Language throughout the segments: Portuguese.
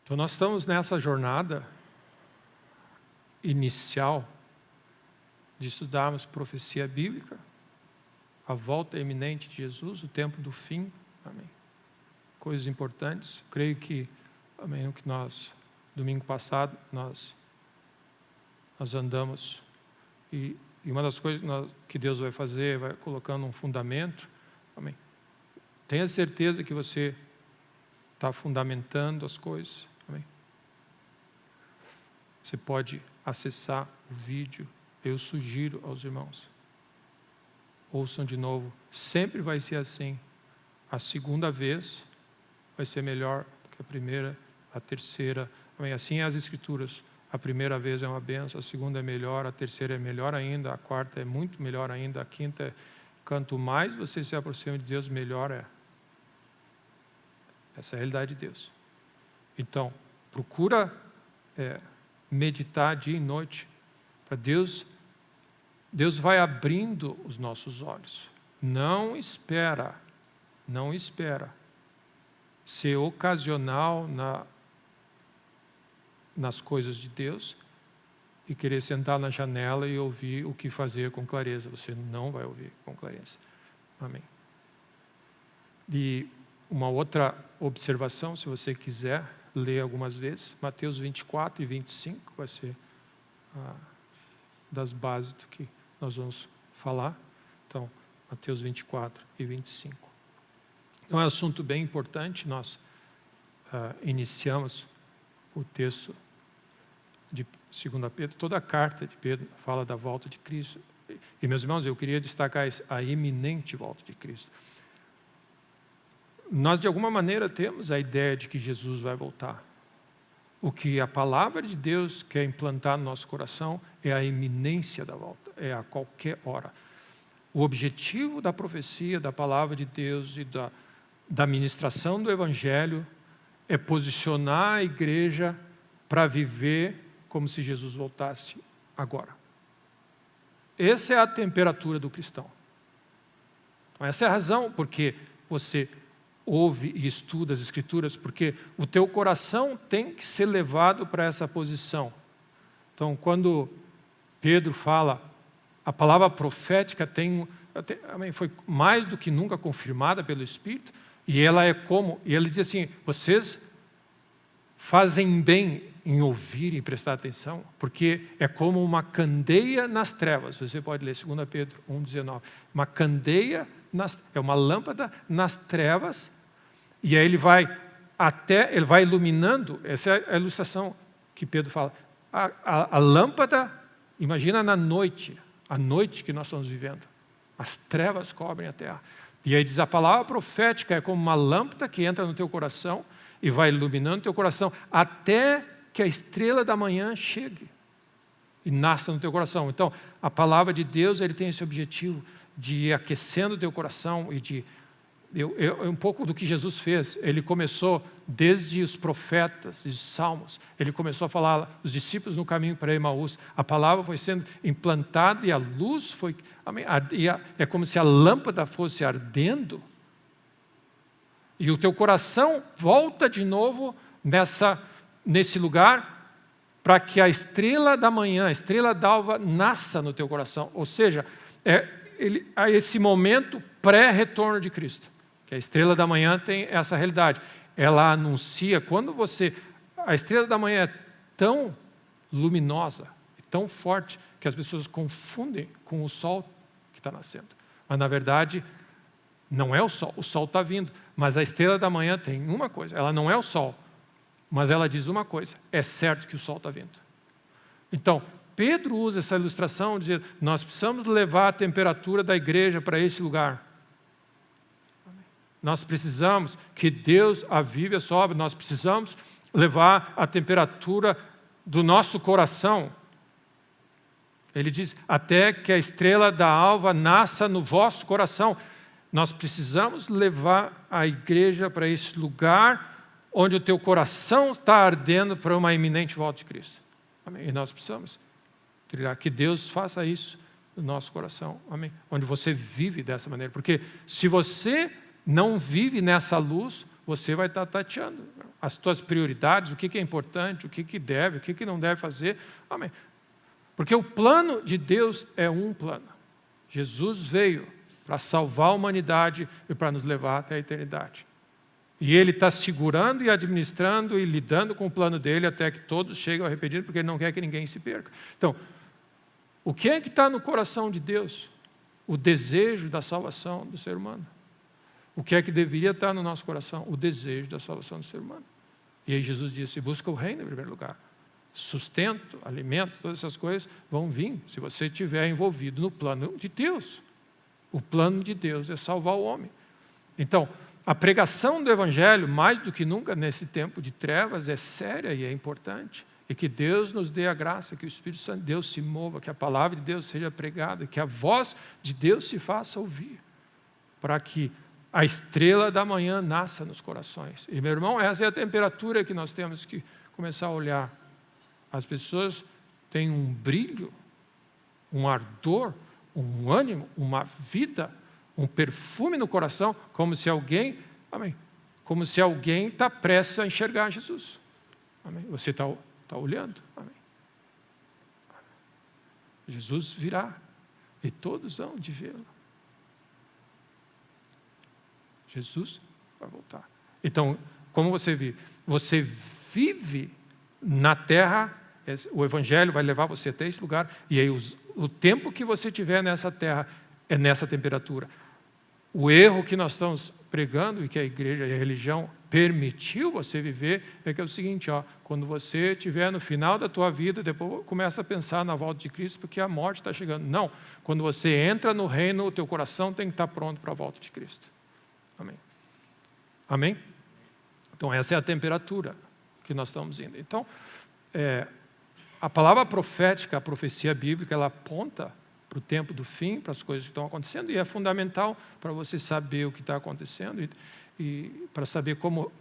Então nós estamos nessa jornada inicial de estudarmos profecia bíblica, a volta iminente de Jesus, o tempo do fim, amém. Coisas importantes, creio que, amém, o que nós, domingo passado, nós andamos, e uma das coisas que Deus vai fazer, vai colocando um fundamento, amém. Tenha certeza que você está fundamentando as coisas, amém. Você pode acessar o vídeo, eu sugiro aos irmãos, ouçam de novo, sempre vai ser assim, a segunda vez vai ser melhor do que a primeira, a terceira, amém? Assim é as Escrituras, a primeira vez é uma bênção, a segunda é melhor, a terceira é melhor ainda, a quarta é muito melhor ainda, a quinta é, quanto mais você se aproxima de Deus, melhor é. Essa é a realidade de Deus. Então, procura meditar dia e noite, para Deus vai abrindo os nossos olhos. Não espera ser ocasional nas coisas de Deus e querer sentar na janela e ouvir o que fazer com clareza. Você não vai ouvir com clareza. Amém. E uma outra observação, se você quiser ler algumas vezes, Mateus 24 e 25, vai ser das bases do que nós vamos falar. Então, Mateus 24 e 25. É um assunto bem importante, nós iniciamos o texto de 2 Pedro, toda a carta de Pedro fala da volta de Cristo. E, meus irmãos, eu queria destacar a iminente volta de Cristo. Nós, de alguma maneira, temos a ideia de que Jesus vai voltar. O que a palavra de Deus quer implantar no nosso coração é a iminência da volta, é a qualquer hora. O objetivo da profecia, da palavra de Deus e da ministração do Evangelho é posicionar a igreja para viver como se Jesus voltasse agora. Essa é a temperatura do cristão. Então, essa é a razão porque você ouve e estuda as Escrituras, porque o teu coração tem que ser levado para essa posição. Então, quando Pedro fala, a palavra profética foi mais do que nunca confirmada pelo Espírito, e ela é como, e ele diz assim, vocês fazem bem em ouvir e prestar atenção, porque é como uma candeia nas trevas. Você pode ler 2 Pedro 1,19. Uma candeia, é uma lâmpada nas trevas, e aí ele vai iluminando, essa é a ilustração que Pedro fala. A lâmpada, imagina na noite, a noite que nós estamos vivendo. As trevas cobrem a terra. E aí diz, a palavra profética é como uma lâmpada que entra no teu coração e vai iluminando o teu coração até que a estrela da manhã chegue e nasça no teu coração. Então, a palavra de Deus, ele tem esse objetivo de ir aquecendo o teu coração e de... um pouco do que Jesus fez, ele começou desde os profetas, os salmos, ele começou a falar, os discípulos no caminho para Emaús, a palavra foi sendo implantada e a luz foi, é como se a lâmpada fosse ardendo, e o teu coração volta de novo nesse lugar, para que a estrela da manhã, a estrela d'alva nasça no teu coração, ou seja, há esse momento pré-retorno de Cristo. Que a estrela da manhã tem essa realidade. Ela anuncia, a estrela da manhã é tão luminosa, tão forte, que as pessoas confundem com o sol que está nascendo. Mas na verdade, não é o sol está vindo. Mas a estrela da manhã tem uma coisa, ela não é o sol, mas ela diz uma coisa, é certo que o sol está vindo. Então, Pedro usa essa ilustração, dizendo, nós precisamos levar a temperatura da igreja para esse lugar. Nós precisamos que Deus avive a sua obra, nós precisamos levar a temperatura do nosso coração. Ele diz, até que a estrela da alva nasça no vosso coração. Nós precisamos levar a igreja para esse lugar onde o teu coração está ardendo para uma iminente volta de Cristo. Amém? E nós precisamos que Deus faça isso no nosso coração. Amém? Onde você vive dessa maneira. Porque se você não vive nessa luz, você vai estar tateando as tuas prioridades, o que é importante, o que deve, o que não deve fazer. Amém. Porque o plano de Deus é um plano. Jesus veio para salvar a humanidade e para nos levar até a eternidade. E Ele está segurando e administrando e lidando com o plano dele até que todos cheguem ao arrependimento, porque Ele não quer que ninguém se perca. Então, o que é que está no coração de Deus? O desejo da salvação do ser humano. O que é que deveria estar no nosso coração? O desejo da salvação do ser humano. E aí Jesus disse, busca o reino em primeiro lugar. Sustento, alimento, todas essas coisas vão vir se você estiver envolvido no plano de Deus. O plano de Deus é salvar o homem. Então, a pregação do Evangelho, mais do que nunca nesse tempo de trevas, é séria e é importante. E que Deus nos dê a graça, que o Espírito Santo de Deus se mova, que a palavra de Deus seja pregada, que a voz de Deus se faça ouvir, para que a estrela da manhã nasça nos corações. E, meu irmão, essa é a temperatura que nós temos que começar a olhar. As pessoas têm um brilho, um ardor, um ânimo, uma vida, um perfume no coração, como se alguém, amém, como se alguém está prestes a enxergar Jesus. Amém. Você está olhando. Amém. Jesus virá e todos hão de vê-lo. Jesus vai voltar. Então, como você vive? Você vive na terra, o Evangelho vai levar você até esse lugar, e aí o tempo que você tiver nessa terra é nessa temperatura. O erro que nós estamos pregando e que a igreja e a religião permitiu você viver é que é o seguinte, quando você estiver no final da tua vida, depois começa a pensar na volta de Cristo, porque a morte está chegando. Não, quando você entra no reino, o teu coração tem que estar pronto para a volta de Cristo. Amém. Amém? Então essa é a temperatura que nós estamos indo. Então, a palavra profética, a profecia bíblica, ela aponta para o tempo do fim, para as coisas que estão acontecendo, e é fundamental para você saber o que está acontecendo e para saber como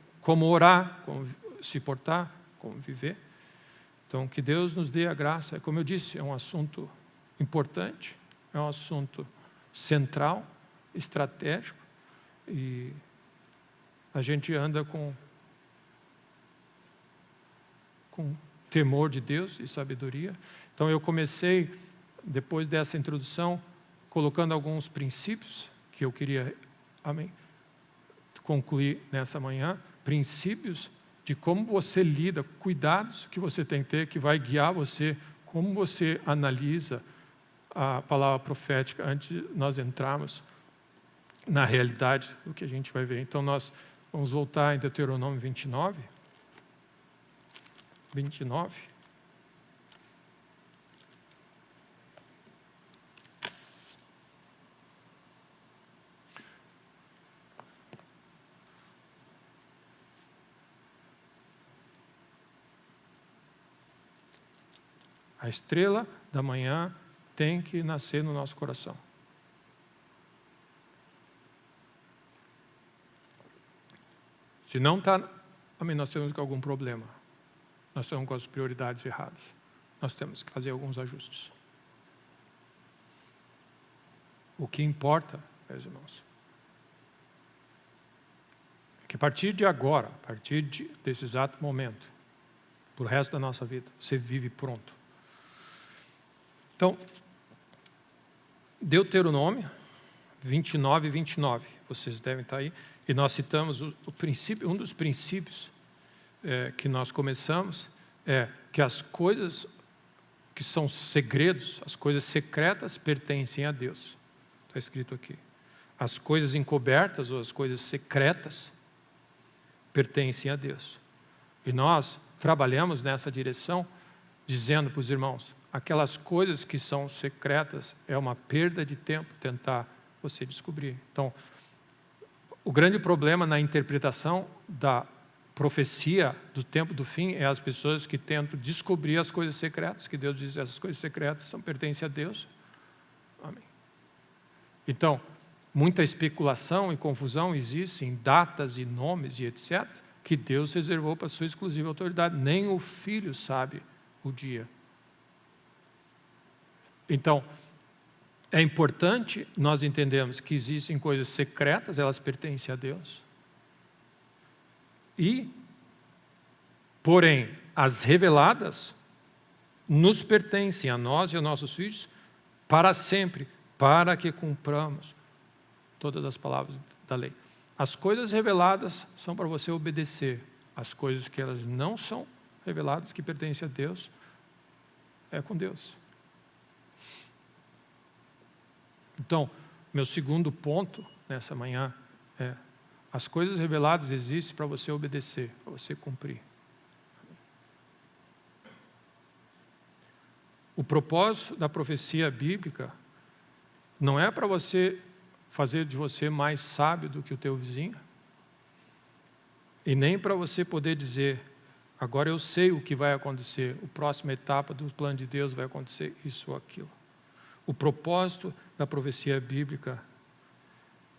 orar, como se portar, como viver. Então, que Deus nos dê a graça. Como eu disse, é um assunto importante, é um assunto central, estratégico, e a gente anda com temor de Deus e sabedoria. Então, eu comecei, depois dessa introdução, colocando alguns princípios que eu queria, amém, concluir nessa manhã, princípios de como você lida, cuidados que você tem que ter, que vai guiar você, como você analisa a palavra profética antes de nós entrarmos na realidade do que a gente vai ver. Então, nós vamos voltar em Deuteronômio 29. A estrela da manhã tem que nascer no nosso coração. Se não está, amém, nós temos algum problema. Nós estamos com as prioridades erradas. Nós temos que fazer alguns ajustes. O que importa, meus irmãos, é que a partir de agora, a partir desse exato momento, para o resto da nossa vida, você vive pronto. Então, Deuteronômio 29 e 29, vocês devem estar aí, e nós citamos o princípio, um dos princípios que nós começamos é que as coisas que são segredos, as coisas secretas pertencem a Deus. Está escrito aqui. As coisas encobertas ou as coisas secretas pertencem a Deus. E nós trabalhamos nessa direção, dizendo para os irmãos, aquelas coisas que são secretas é uma perda de tempo tentar você descobrir. Então, o grande problema na interpretação da profecia do tempo do fim é as pessoas que tentam descobrir as coisas secretas, que Deus diz, essas coisas secretas pertencem a Deus. Amém. Então, muita especulação e confusão existe em datas e nomes e etc., que Deus reservou para a sua exclusiva autoridade. Nem o Filho sabe o dia. Então, é importante nós entendermos que existem coisas secretas, elas pertencem a Deus. Porém, as reveladas nos pertencem a nós e aos nossos filhos para sempre, para que cumpramos todas as palavras da lei. As coisas reveladas são para você obedecer. As coisas que elas não são reveladas, que pertencem a Deus, é com Deus. Então, meu segundo ponto nessa manhã é: as coisas reveladas existem para você obedecer, para você cumprir. O propósito da profecia bíblica não é para você fazer de você mais sábio do que o teu vizinho, e nem para você poder dizer: agora eu sei o que vai acontecer, a próxima etapa do plano de Deus vai acontecer isso ou aquilo. O propósito da profecia bíblica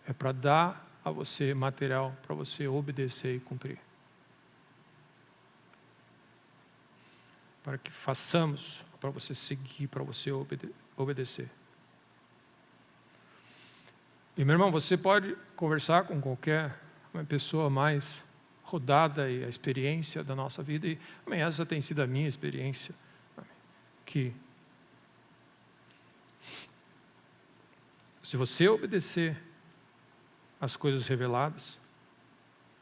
é para dar a você material para você obedecer e cumprir. Para que façamos, para você seguir, para você obedecer. E, meu irmão, você pode conversar com qualquer uma pessoa mais rodada e a experiência da nossa vida, e essa tem sido a minha experiência, que se você obedecer às coisas reveladas,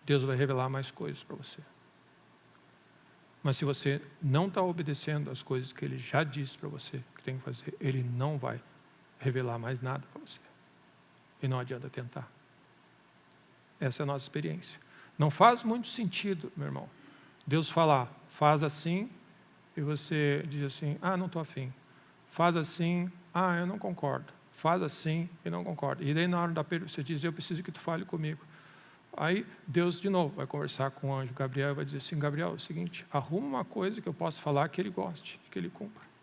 Deus vai revelar mais coisas para você. Mas se você não está obedecendo às coisas que Ele já disse para você que tem que fazer, Ele não vai revelar mais nada para você. E não adianta tentar. Essa é a nossa experiência. Não faz muito sentido, meu irmão, Deus falar: faz assim, e você diz assim: não estou afim. Faz assim: eu não concordo. Faz assim, e não concordo. E daí na hora da pergunta você diz: eu preciso que tu fale comigo. Aí Deus de novo vai conversar com o anjo Gabriel e vai dizer assim: Gabriel, é o seguinte, arruma uma coisa que eu possa falar que ele goste, que ele cumpra.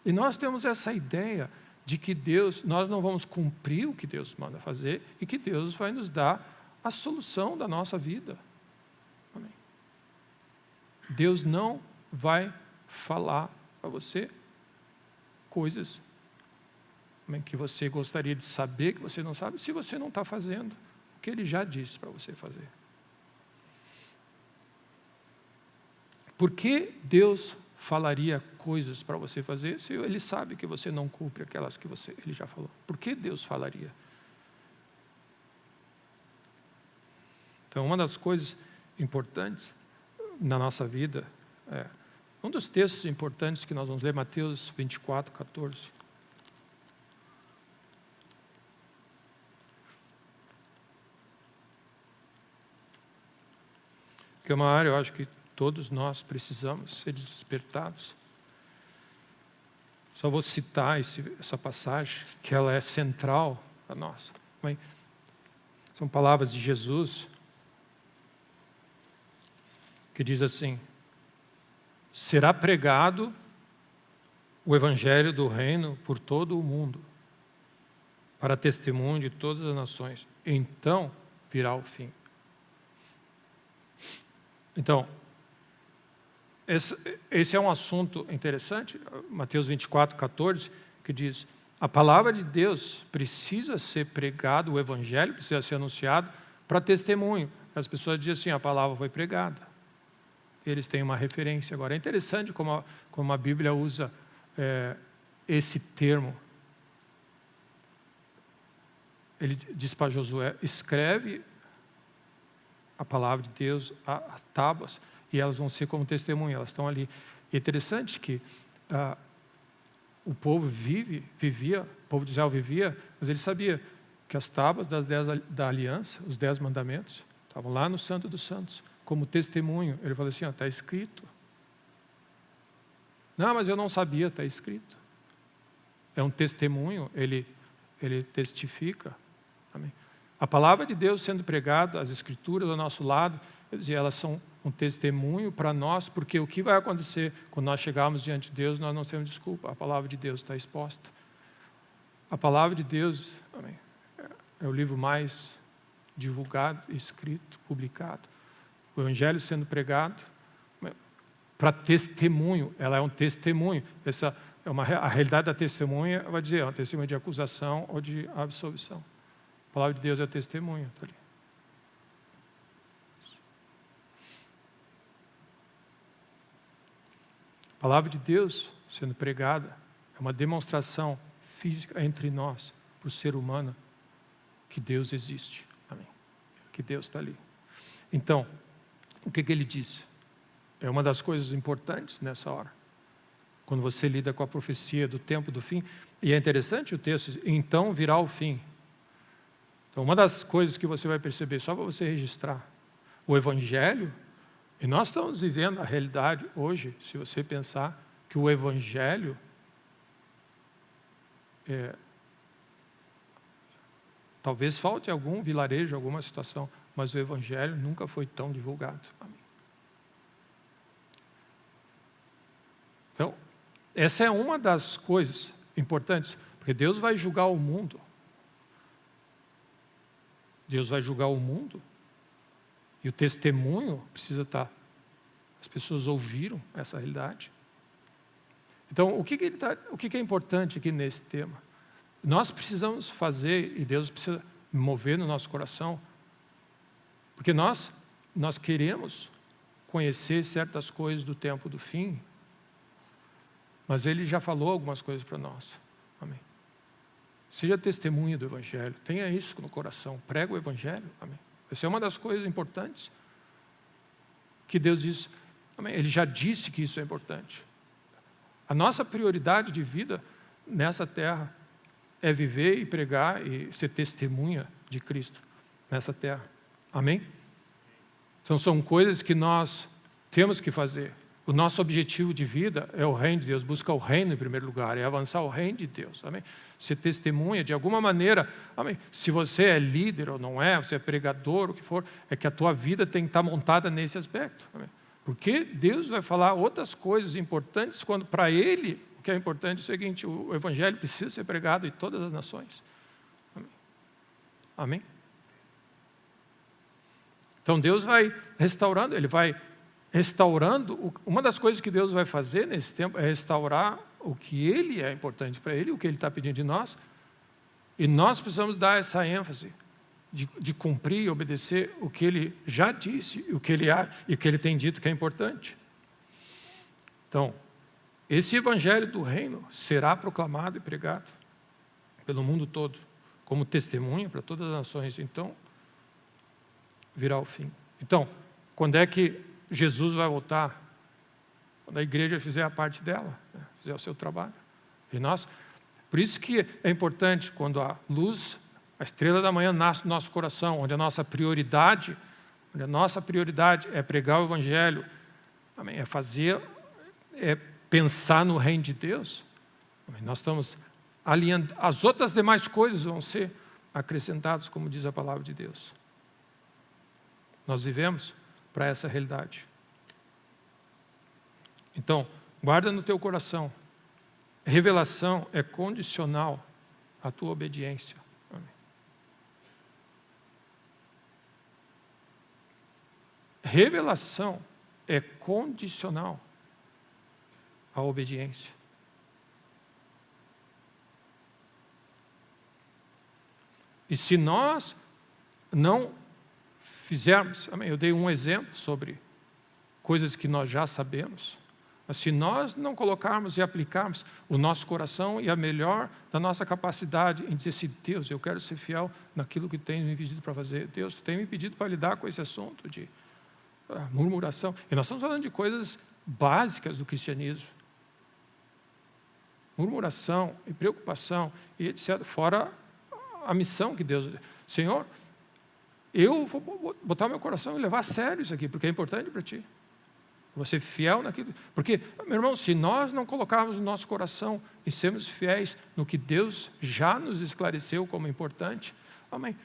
E nós temos essa ideia de que nós não vamos cumprir o que Deus manda fazer e que Deus vai nos dar a solução da nossa vida. Amém. Deus não vai falar para você coisas que você gostaria de saber, que você não sabe, se você não está fazendo o que Ele já disse para você fazer. Por que Deus falaria coisas para você fazer se Ele sabe que você não cumpre aquelas que Ele já falou? Por que Deus falaria? Então, uma das coisas importantes na nossa vida, um dos textos importantes que nós vamos ler, Mateus 24, 14. Que é uma área, eu acho que todos nós precisamos ser despertados. Só vou citar essa passagem, que ela é central para nós. São palavras de Jesus, que diz assim: será pregado o evangelho do reino por todo o mundo, para testemunho de todas as nações. Então virá o fim. Então, esse é um assunto interessante, Mateus 24, 14, que diz: a palavra de Deus precisa ser pregada, o evangelho precisa ser anunciado para testemunho. As pessoas dizem assim: a palavra foi pregada. Eles têm uma referência. Agora, é interessante como a Bíblia usa esse termo. Ele diz para Josué: escreve a palavra de Deus, as tábuas, e elas vão ser como testemunha, elas estão ali. E é interessante que o povo vivia, o povo de Israel vivia, mas ele sabia que as tábuas da aliança, os 10 mandamentos, estavam lá no Santo dos Santos, como testemunho. Ele falou assim: está escrito. Não, mas eu não sabia, está escrito. É um testemunho, ele testifica. Amém. A palavra de Deus sendo pregada, as escrituras ao nosso lado, elas são um testemunho para nós, porque o que vai acontecer quando nós chegarmos diante de Deus, nós não temos desculpa, a palavra de Deus está exposta. A palavra de Deus, amém, é o livro mais divulgado, escrito, publicado. O evangelho sendo pregado, para testemunho, ela é um testemunho. Essa é a realidade da testemunha, vai dizer, é uma testemunha de acusação ou de absolvição. A palavra de Deus é testemunho. Tá ali. A palavra de Deus sendo pregada é uma demonstração física entre nós, para o ser humano, que Deus existe. Amém. Que Deus está ali. Então, o que ele disse? É uma das coisas importantes nessa hora. Quando você lida com a profecia do tempo do fim. E é interessante o texto, então virá o fim. Então, uma das coisas que você vai perceber, só para você registrar, o Evangelho, e nós estamos vivendo a realidade hoje, se você pensar que o Evangelho talvez falte algum vilarejo, alguma situação, mas o Evangelho nunca foi tão divulgado. Amém. Então, essa é uma das coisas importantes, porque Deus vai julgar o mundo. Deus vai julgar o mundo. E o testemunho precisa estar. As pessoas ouviram essa realidade. Então, o que é importante aqui nesse tema? Nós precisamos fazer, e Deus precisa mover no nosso coração, porque nós queremos conhecer certas coisas do tempo do fim, mas Ele já falou algumas coisas para nós. Amém. Seja testemunha do Evangelho, tenha isso no coração, prega o Evangelho. Amém. Essa é uma das coisas importantes que Deus diz. Amém. Ele já disse que isso é importante. A nossa prioridade de vida nessa terra é viver e pregar e ser testemunha de Cristo nessa terra. Amém? Então são coisas que nós temos que fazer. O nosso objetivo de vida é o reino de Deus, buscar o reino em primeiro lugar, é avançar o reino de Deus. Amém? Ser testemunha de alguma maneira. Amém? Se você é líder ou não é, você é pregador, o que for, é que a tua vida tem que estar montada nesse aspecto. Amém? Porque Deus vai falar outras coisas importantes quando para Ele, o que é importante é o seguinte, o Evangelho precisa ser pregado em todas as nações. Amém? Amém? Então Deus vai restaurando, Ele vai restaurando. Uma das coisas que Deus vai fazer nesse tempo é restaurar o que Ele é importante para Ele, o que Ele está pedindo de nós. E nós precisamos dar essa ênfase de cumprir e obedecer o que Ele já disse, o que Ele tem dito que é importante. Então, esse Evangelho do Reino será proclamado e pregado pelo mundo todo, como testemunha para todas as nações. Então, virá o fim. Então, quando é que Jesus vai voltar? Quando a igreja fizer a parte dela, né? Fizer o seu trabalho. E nós, por isso que é importante quando a luz, a estrela da manhã nasce no nosso coração, onde a nossa prioridade é pregar o Evangelho, amém? É pensar no reino de Deus. Amém? Nós estamos alinhando, as outras demais coisas vão ser acrescentadas, como diz a palavra de Deus. Nós vivemos para essa realidade. Então, guarda no teu coração. Revelação é condicional à tua obediência. Amém. Revelação é condicional à obediência. E se nós não fizermos, amém, eu dei um exemplo sobre coisas que nós já sabemos, mas se nós não colocarmos e aplicarmos o nosso coração e a melhor da nossa capacidade em dizer assim, Deus, eu quero ser fiel naquilo que tem me pedido para fazer. Deus, tu tem me pedido para lidar com esse assunto de murmuração. E nós estamos falando de coisas básicas do cristianismo. Murmuração e preocupação e etc. Fora a missão que Deus... Senhor, eu vou botar meu coração e levar a sério isso aqui, porque é importante para ti. Vou ser fiel naquilo. Porque, meu irmão, se nós não colocarmos o nosso coração e sermos fiéis no que Deus já nos esclareceu como importante, amém,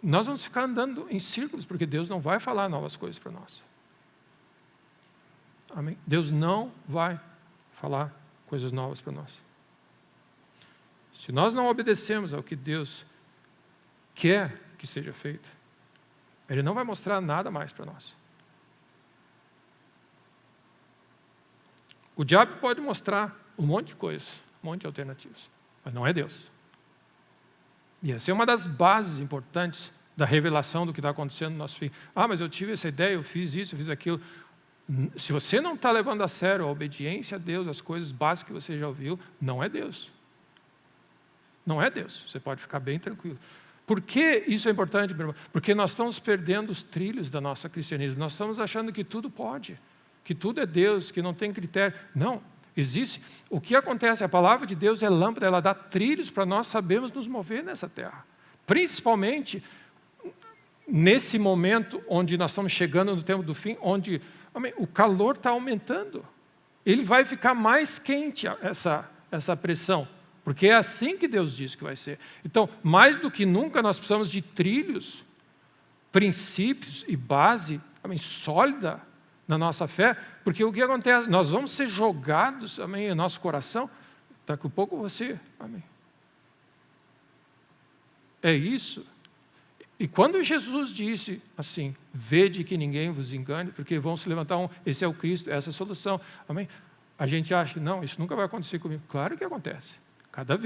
nós vamos ficar andando em círculos, porque Deus não vai falar novas coisas para nós. Amém? Deus não vai falar coisas novas para nós. Se nós não obedecemos ao que Deus quer que seja feito, Ele não vai mostrar nada mais para nós. O diabo pode mostrar um monte de coisas, um monte de alternativas, mas não é Deus. E essa é uma das bases importantes da revelação do que está acontecendo no nosso fim. Mas eu tive essa ideia, eu fiz isso, eu fiz aquilo. Se você não está levando a sério a obediência a Deus, as coisas básicas que você já ouviu, não é Deus. Não é Deus. Você pode ficar bem tranquilo. Por que isso é importante, meu irmão? Porque nós estamos perdendo os trilhos da nossa cristianismo. Nós estamos achando que tudo pode, que tudo é Deus, que não tem critério. Não, existe. O que acontece? A palavra de Deus é lâmpada, ela dá trilhos para nós sabermos nos mover nessa terra. Principalmente nesse momento onde nós estamos chegando no tempo do fim, onde o calor está aumentando. Ele vai ficar mais quente, essa pressão. Porque é assim que Deus diz que vai ser. Então, mais do que nunca, nós precisamos de trilhos, princípios e base sólida na nossa fé, porque o que acontece? Nós vamos ser jogados em nosso coração, daqui a pouco você, é isso. E quando Jesus disse assim, vede que ninguém vos engane, porque vão se levantar esse é o Cristo, essa é a solução, a gente acha, não, isso nunca vai acontecer comigo. Claro que acontece. Cada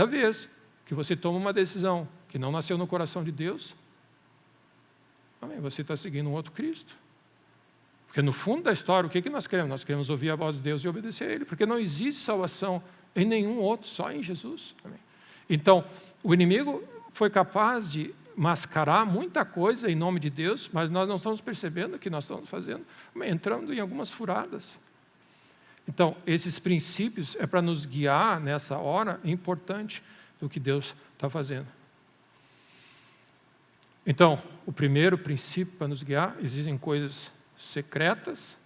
vez que você toma uma decisão que não nasceu no coração de Deus, você está seguindo um outro Cristo. Porque no fundo da história, o que nós queremos? Nós queremos ouvir a voz de Deus e obedecer a Ele, porque não existe salvação em nenhum outro, só em Jesus. Então, o inimigo foi capaz de mascarar muita coisa em nome de Deus, mas nós não estamos percebendo o que nós estamos fazendo, entrando em algumas furadas. Então, esses princípios é para nos guiar nessa hora importante do que Deus está fazendo. Então, o primeiro princípio para nos guiar, existem coisas secretas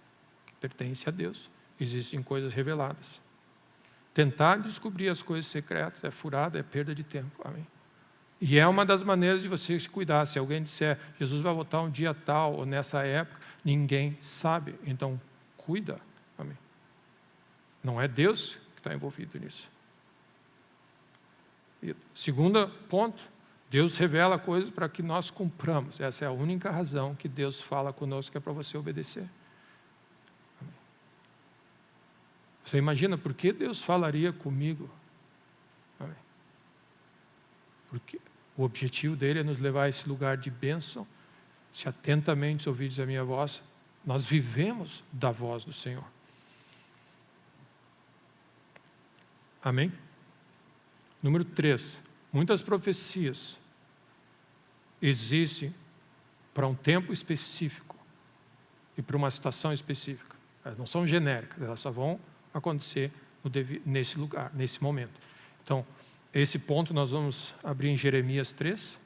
que pertencem a Deus, existem coisas reveladas. Tentar descobrir as coisas secretas é furada, é perda de tempo. Amém? E é uma das maneiras de você se cuidar. Se alguém disser, Jesus vai voltar um dia tal ou nessa época, ninguém sabe. Então, cuida. Amém? Não é Deus que está envolvido nisso. E segundo ponto, Deus revela coisas para que nós cumpramos. Essa é a única razão que Deus fala conosco, que é para você obedecer. Amém. Você imagina por que Deus falaria comigo? Amém. Porque o objetivo dele é nos levar a esse lugar de bênção. Se atentamente ouvirdes a minha voz, nós vivemos da voz do Senhor. Amém? Número 3. Muitas profecias existem para um tempo específico e para uma situação específica. Elas não são genéricas, elas só vão acontecer nesse lugar, nesse momento. Então, esse ponto nós vamos abrir em Jeremias 3.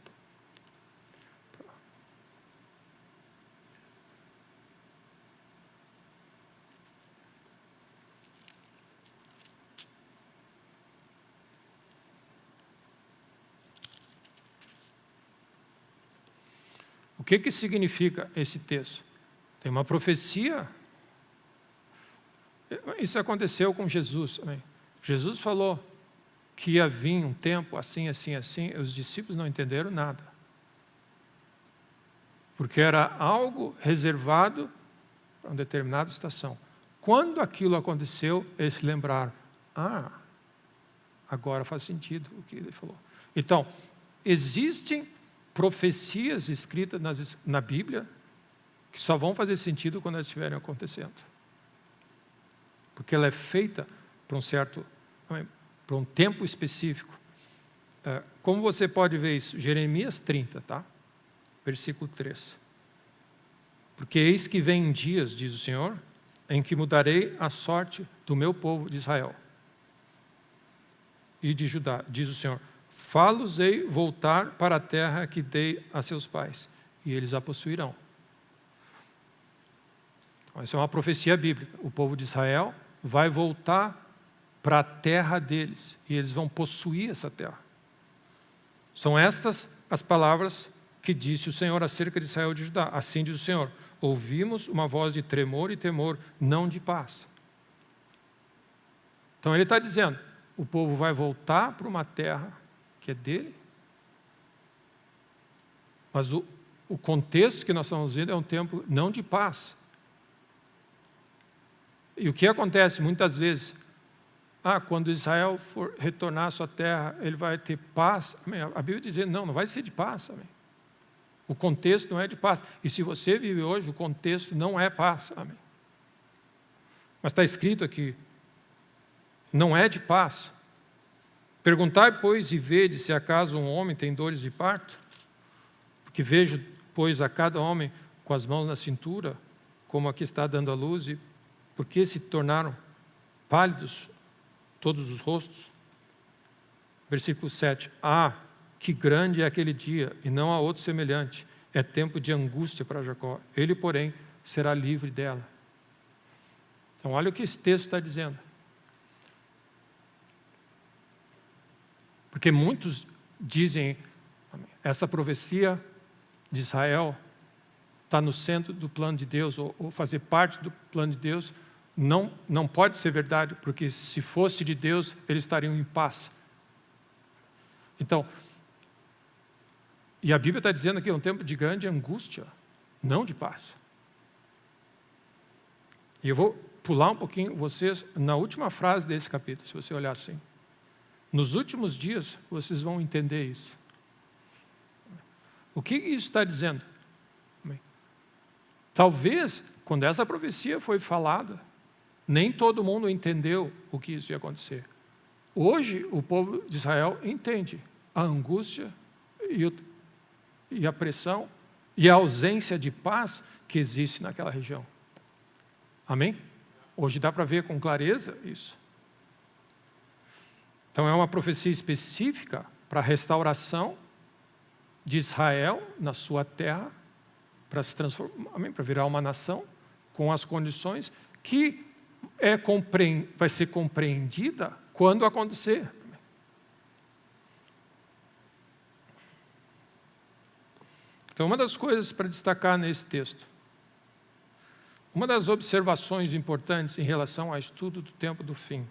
O que significa esse texto? Tem uma profecia. Isso aconteceu com Jesus. Né? Jesus falou que ia vir um tempo assim, assim, assim. Os discípulos não entenderam nada. Porque era algo reservado para uma determinada estação. Quando aquilo aconteceu, eles se lembraram. Agora faz sentido o que ele falou. Então, existem profecias escritas na Bíblia que só vão fazer sentido quando elas estiverem acontecendo. Porque ela é feita para um tempo específico. Como você pode ver isso? Jeremias 30, tá? Versículo 3. Porque eis que vem dias, diz o Senhor, em que mudarei a sorte do meu povo de Israel e de Judá, diz o Senhor. Fá-los-ei voltar para a terra que dei a seus pais, e eles a possuirão. Essa é uma profecia bíblica. O povo de Israel vai voltar para a terra deles, e eles vão possuir essa terra. São estas as palavras que disse o Senhor acerca de Israel e de Judá. Assim diz o Senhor, ouvimos uma voz de tremor e temor, não de paz. Então ele está dizendo, o povo vai voltar para uma terra que é dele, mas o contexto que nós estamos vendo é um tempo não de paz. E o que acontece muitas vezes, quando Israel for retornar à sua terra, ele vai ter paz. Amém? A Bíblia diz, não vai ser de paz. Amém? O contexto não é de paz. E se você vive hoje, o contexto não é paz. Amém? Mas está escrito aqui, não é de paz. Perguntai, pois, e vede se acaso um homem tem dores de parto? Porque vejo, pois, a cada homem com as mãos na cintura, como aqui está dando a luz, e por que se tornaram pálidos todos os rostos? Versículo 7. Que grande é aquele dia, e não há outro semelhante. É tempo de angústia para Jacó. Ele, porém, será livre dela. Então, olha o que esse texto está dizendo. Porque muitos dizem, essa profecia de Israel está no centro do plano de Deus, ou fazer parte do plano de Deus, não pode ser verdade, porque se fosse de Deus, eles estariam em paz. Então, e a Bíblia está dizendo que é um tempo de grande angústia, não de paz. E eu vou pular um pouquinho vocês na última frase desse capítulo, se você olhar assim. Nos últimos dias, vocês vão entender isso. O que isso está dizendo? Talvez, quando essa profecia foi falada, nem todo mundo entendeu o que isso ia acontecer. Hoje, o povo de Israel entende a angústia e a pressão e a ausência de paz que existe naquela região. Amém? Hoje dá para ver com clareza isso. Então é uma profecia específica para a restauração de Israel na sua terra, para se transformar, para virar uma nação com as condições que vai ser compreendida quando acontecer. Então, uma das coisas para destacar nesse texto, uma das observações importantes em relação ao estudo do tempo do fim,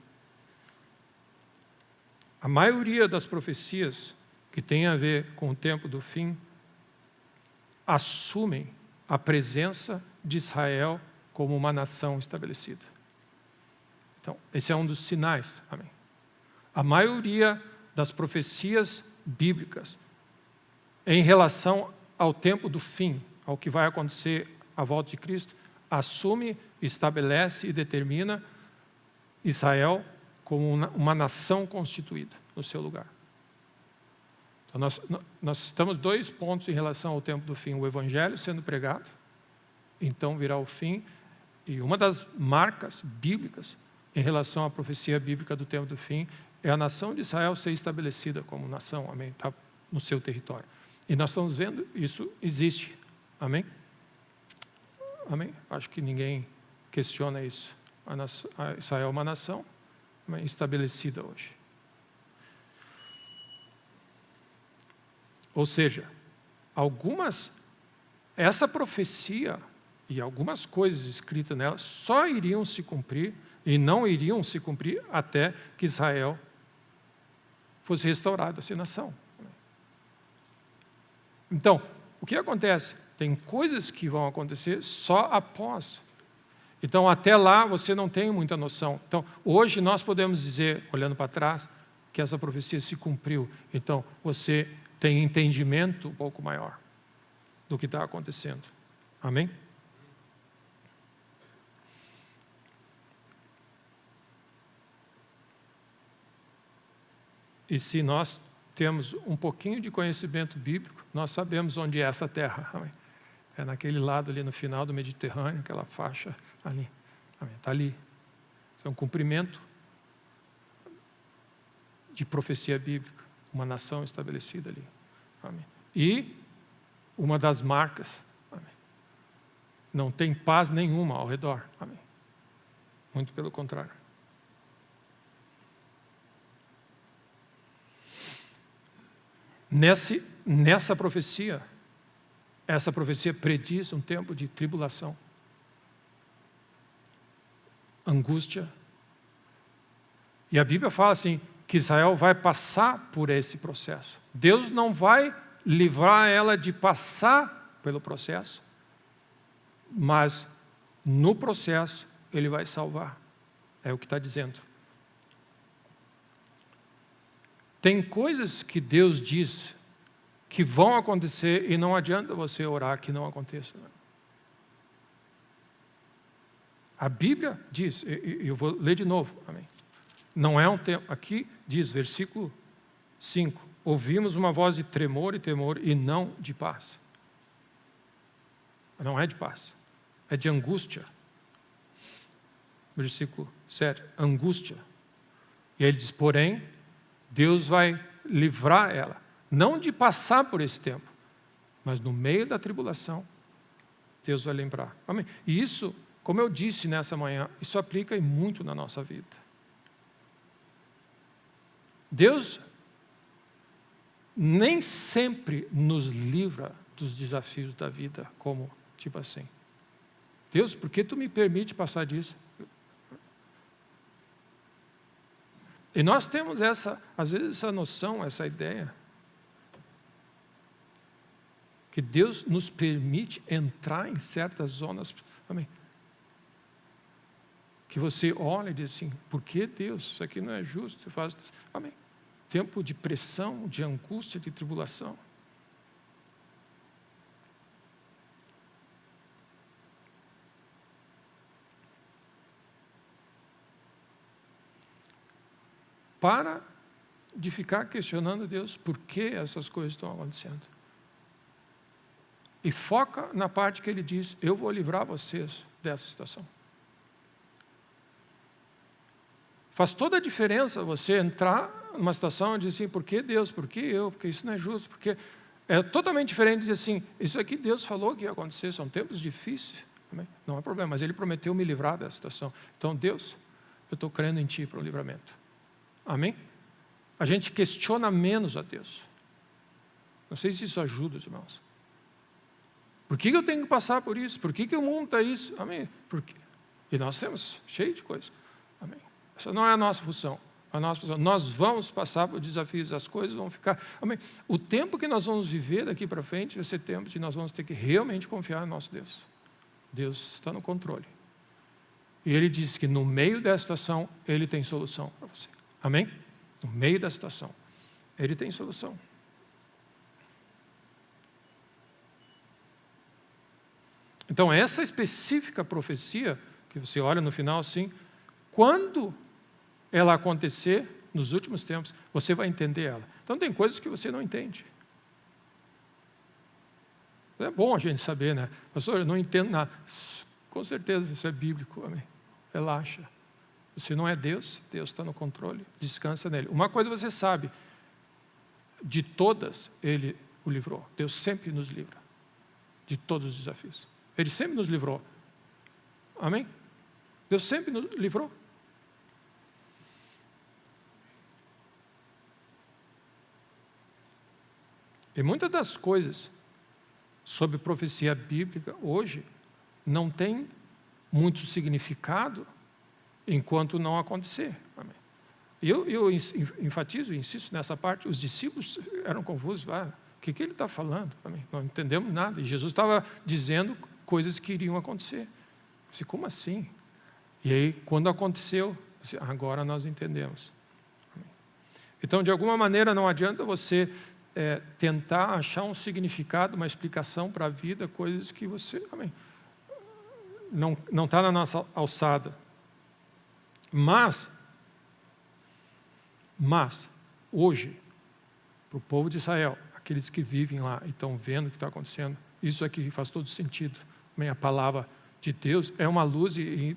a maioria das profecias que tem a ver com o tempo do fim assumem a presença de Israel como uma nação estabelecida. Então, esse é um dos sinais. Amém. A maioria das profecias bíblicas em relação ao tempo do fim, ao que vai acontecer à volta de Cristo, assume, estabelece e determina Israel como uma nação constituída no seu lugar. Então, nós estamos 2 pontos em relação ao tempo do fim. O Evangelho sendo pregado, então virá o fim. E uma das marcas bíblicas em relação à profecia bíblica do tempo do fim é a nação de Israel ser estabelecida como nação, amém? Está no seu território. E nós estamos vendo, isso existe, amém? Amém? Acho que ninguém questiona isso. Israel é uma nação, amém, estabelecida hoje. Ou seja, essa profecia e algumas coisas escritas nela só iriam se cumprir e não iriam se cumprir até que Israel fosse restaurado a ser nação. Então, o que acontece? Tem coisas que vão acontecer só após. Então, até lá, você não tem muita noção. Então, hoje nós podemos dizer, olhando para trás, que essa profecia se cumpriu. Então, você tem entendimento um pouco maior do que está acontecendo. Amém? E se nós temos um pouquinho de conhecimento bíblico, nós sabemos onde é essa terra. Amém? É naquele lado ali no final do Mediterrâneo, aquela faixa ali. Está ali. Isso é um cumprimento de profecia bíblica. Uma nação estabelecida ali. Amém? E uma das marcas, amém, não tem paz nenhuma ao redor. Amém? Muito pelo contrário. Nessa profecia, essa profecia prediz um tempo de tribulação, angústia. E a Bíblia fala assim, que Israel vai passar por esse processo. Deus não vai livrar ela de passar pelo processo, mas no processo Ele vai salvar. É o que está dizendo. Tem coisas que Deus diz que vão acontecer e não adianta você orar que não aconteça. A Bíblia diz, e eu vou ler de novo, amém. Não é um tempo, aqui diz, versículo 5, ouvimos uma voz de tremor e temor e não de paz. Não é de paz, é de angústia. Versículo 7, angústia. E ele diz, porém, Deus vai livrar ela, não de passar por esse tempo, mas no meio da tribulação, Deus vai lembrar. Amém. E isso, como eu disse nessa manhã, isso aplica muito na nossa vida. Deus nem sempre nos livra dos desafios da vida, como tipo assim. Deus, por que tu me permite passar disso? E nós temos às vezes essa noção, essa ideia, que Deus nos permite entrar em certas zonas, amém, que você olha e diz assim, por que Deus? Isso aqui não é justo. Amém. Tempo de pressão, de angústia, de tribulação. Para de ficar questionando Deus, por que essas coisas estão acontecendo? E foca na parte que ele diz, eu vou livrar vocês dessa situação. Faz toda a diferença você entrar numa situação e dizer assim, por que Deus? Por que eu? Porque isso não é justo. Porque é totalmente diferente de dizer assim, isso aqui Deus falou que ia acontecer, são tempos difíceis. Amém? Não há problema, mas Ele prometeu me livrar dessa situação. Então, Deus, eu estou crendo em Ti para o livramento. Amém? A gente questiona menos a Deus. Não sei se isso ajuda, irmãos. Por que eu tenho que passar por isso? Por que o mundo está isso? Amém? E nós temos cheio de coisas. Amém? Essa não é a nossa função. A nossa função. Nós vamos passar por desafios, as coisas vão ficar. Amém? O tempo que nós vamos viver daqui para frente vai ser tempo de nós vamos ter que realmente confiar no nosso Deus. Deus está no controle. E Ele diz que no meio dessa situação, Ele tem solução para você. Amém? No meio da situação, Ele tem solução. Então, essa específica profecia, que você olha no final assim, quando ela acontecer, nos últimos tempos, você vai entender ela. Então, tem coisas que você não entende. É bom a gente saber, né? Pastor, eu não entendo nada. Com certeza, isso é bíblico, amém? Relaxa. Você não é Deus, Deus está no controle, descansa nele. Uma coisa você sabe, de todas, Ele o livrou. Deus sempre nos livra de todos os desafios. Ele sempre nos livrou. Amém? Deus sempre nos livrou. E muitas das coisas sobre profecia bíblica hoje não tem muito significado enquanto não acontecer. Amém. Eu enfatizo, insisto nessa parte, os discípulos eram confusos. O que ele está falando? Amém. Não entendemos nada. E Jesus estava dizendo coisas que iriam acontecer. Disse, como assim? E aí, quando aconteceu, disse, agora nós entendemos. Amém. Então, de alguma maneira, não adianta você tentar achar um significado, uma explicação para a vida, coisas que você, amém, não está na nossa alçada. Mas, hoje, para o povo de Israel, aqueles que vivem lá e estão vendo o que está acontecendo, isso aqui faz todo sentido. A palavra de Deus é uma luz e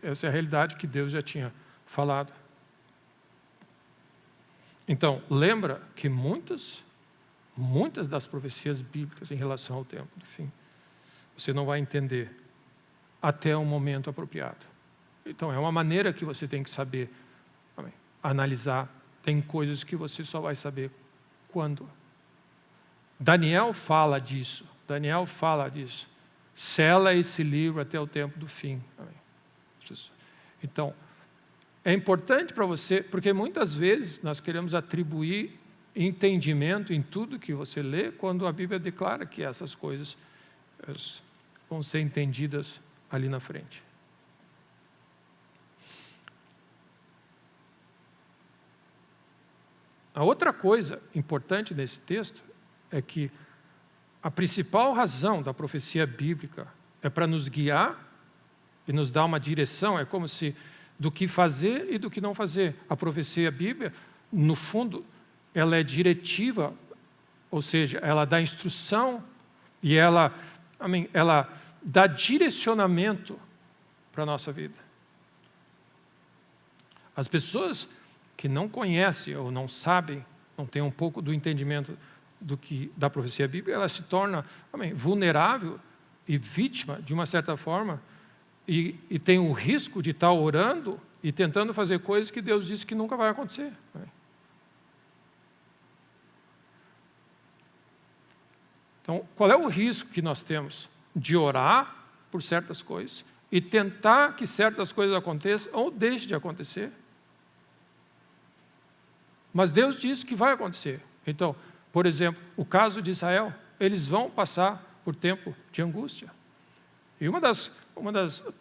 essa é a realidade que Deus já tinha falado. Então, lembra que muitas das profecias bíblicas em relação ao tempo do fim, você não vai entender até o momento apropriado. Então, é uma maneira que você tem que saber, amém, analisar. Tem coisas que você só vai saber quando. Daniel fala disso. Sela esse livro até o tempo do fim. Amém. Então, é importante para você, porque muitas vezes nós queremos atribuir entendimento em tudo que você lê, quando a Bíblia declara que essas coisas vão ser entendidas ali na frente. A outra coisa importante nesse texto é que a principal razão da profecia bíblica é para nos guiar e nos dar uma direção, é como se do que fazer e do que não fazer. A profecia bíblica, no fundo, ela é diretiva, ou seja, ela dá instrução e ela dá direcionamento para a nossa vida. As pessoas que não conhecem ou não sabem, não têm um pouco do entendimento da profecia bíblica, ela se torna vulnerável e vítima, de uma certa forma, e tem o risco de estar orando e tentando fazer coisas que Deus disse que nunca vai acontecer. Então, qual é o risco que nós temos de orar por certas coisas e tentar que certas coisas aconteçam ou deixem de acontecer? Mas Deus disse que vai acontecer. Então, por exemplo, o caso de Israel, eles vão passar por tempo de angústia. E uma das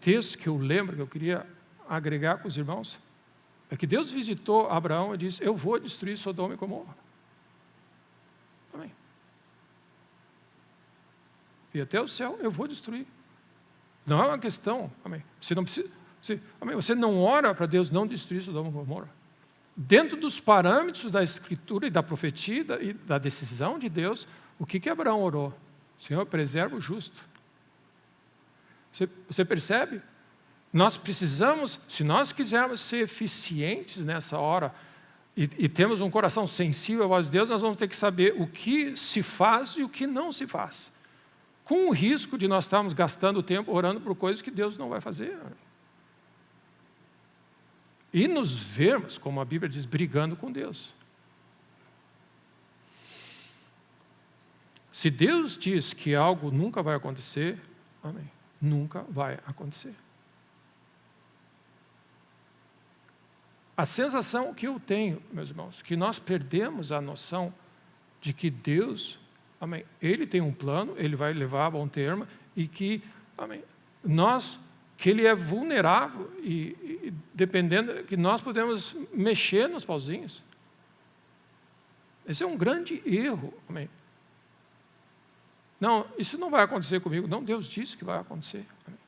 textos que eu lembro, que eu queria agregar com os irmãos, é que Deus visitou Abraão e disse: eu vou destruir Sodoma e Gomorra. Amém. E até o céu eu vou destruir. Não é uma questão, amém. Você não precisa, você não ora para Deus não destruir Sodoma e Gomorra. Dentro dos parâmetros da Escritura e da profecia e da decisão de Deus, o que Abraão orou? Senhor, preserva o justo. Você percebe? Nós precisamos, se nós quisermos ser eficientes nessa hora, e temos um coração sensível à voz de Deus, nós vamos ter que saber o que se faz e o que não se faz. Com o risco de nós estarmos gastando tempo orando por coisas que Deus não vai fazer. E nos vermos, como a Bíblia diz, brigando com Deus. Se Deus diz que algo nunca vai acontecer, amém, nunca vai acontecer. A sensação que eu tenho, meus irmãos, que nós perdemos a noção de que Deus, amém, Ele tem um plano, Ele vai levar a bom termo, e que, amém, que Ele é vulnerável e dependendo, que nós podemos mexer nos pauzinhos. Esse é um grande erro, amém. Não, isso não vai acontecer comigo. Não, Deus disse que vai acontecer. Amém.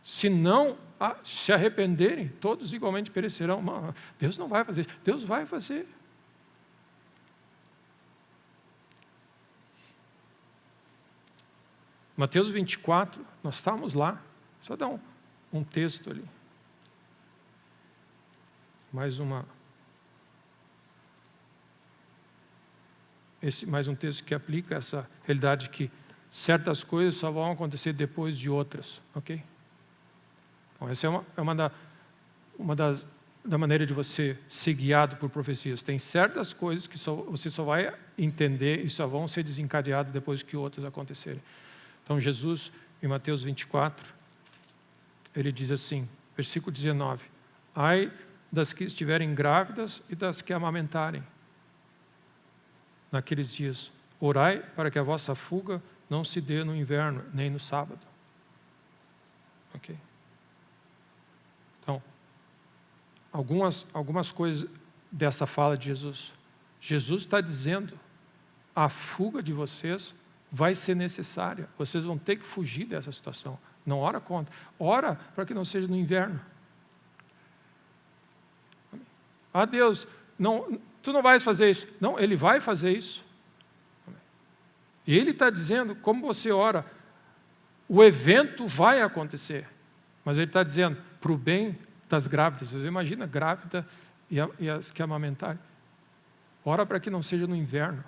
Se não se arrependerem, todos igualmente perecerão. Deus não vai fazer, Deus vai fazer. Mateus 24, nós estamos lá. Só dá um texto ali. Mais um texto que aplica essa realidade que certas coisas só vão acontecer depois de outras, ok? Então, essa é uma da maneira de você ser guiado por profecias. Tem certas coisas que você só vai entender e só vão ser desencadeadas depois que outras acontecerem. Então, Jesus, em Mateus 24, ele diz assim, versículo 19: ai das que estiverem grávidas e das que amamentarem. Naqueles dias, orai para que a vossa fuga não se dê no inverno, nem no sábado. Ok? Então, algumas coisas dessa fala de Jesus. Jesus está dizendo, a fuga de vocês vai ser necessária. Vocês vão ter que fugir dessa situação. Não ora contra. Ora para que não seja no inverno. Ah, Deus, não, tu não vais fazer isso. Não, Ele vai fazer isso. E Ele está dizendo, como você ora, o evento vai acontecer. Mas Ele está dizendo, para o bem das grávidas. Você imagina, grávida e as que amamentarem. Ora para que não seja no inverno.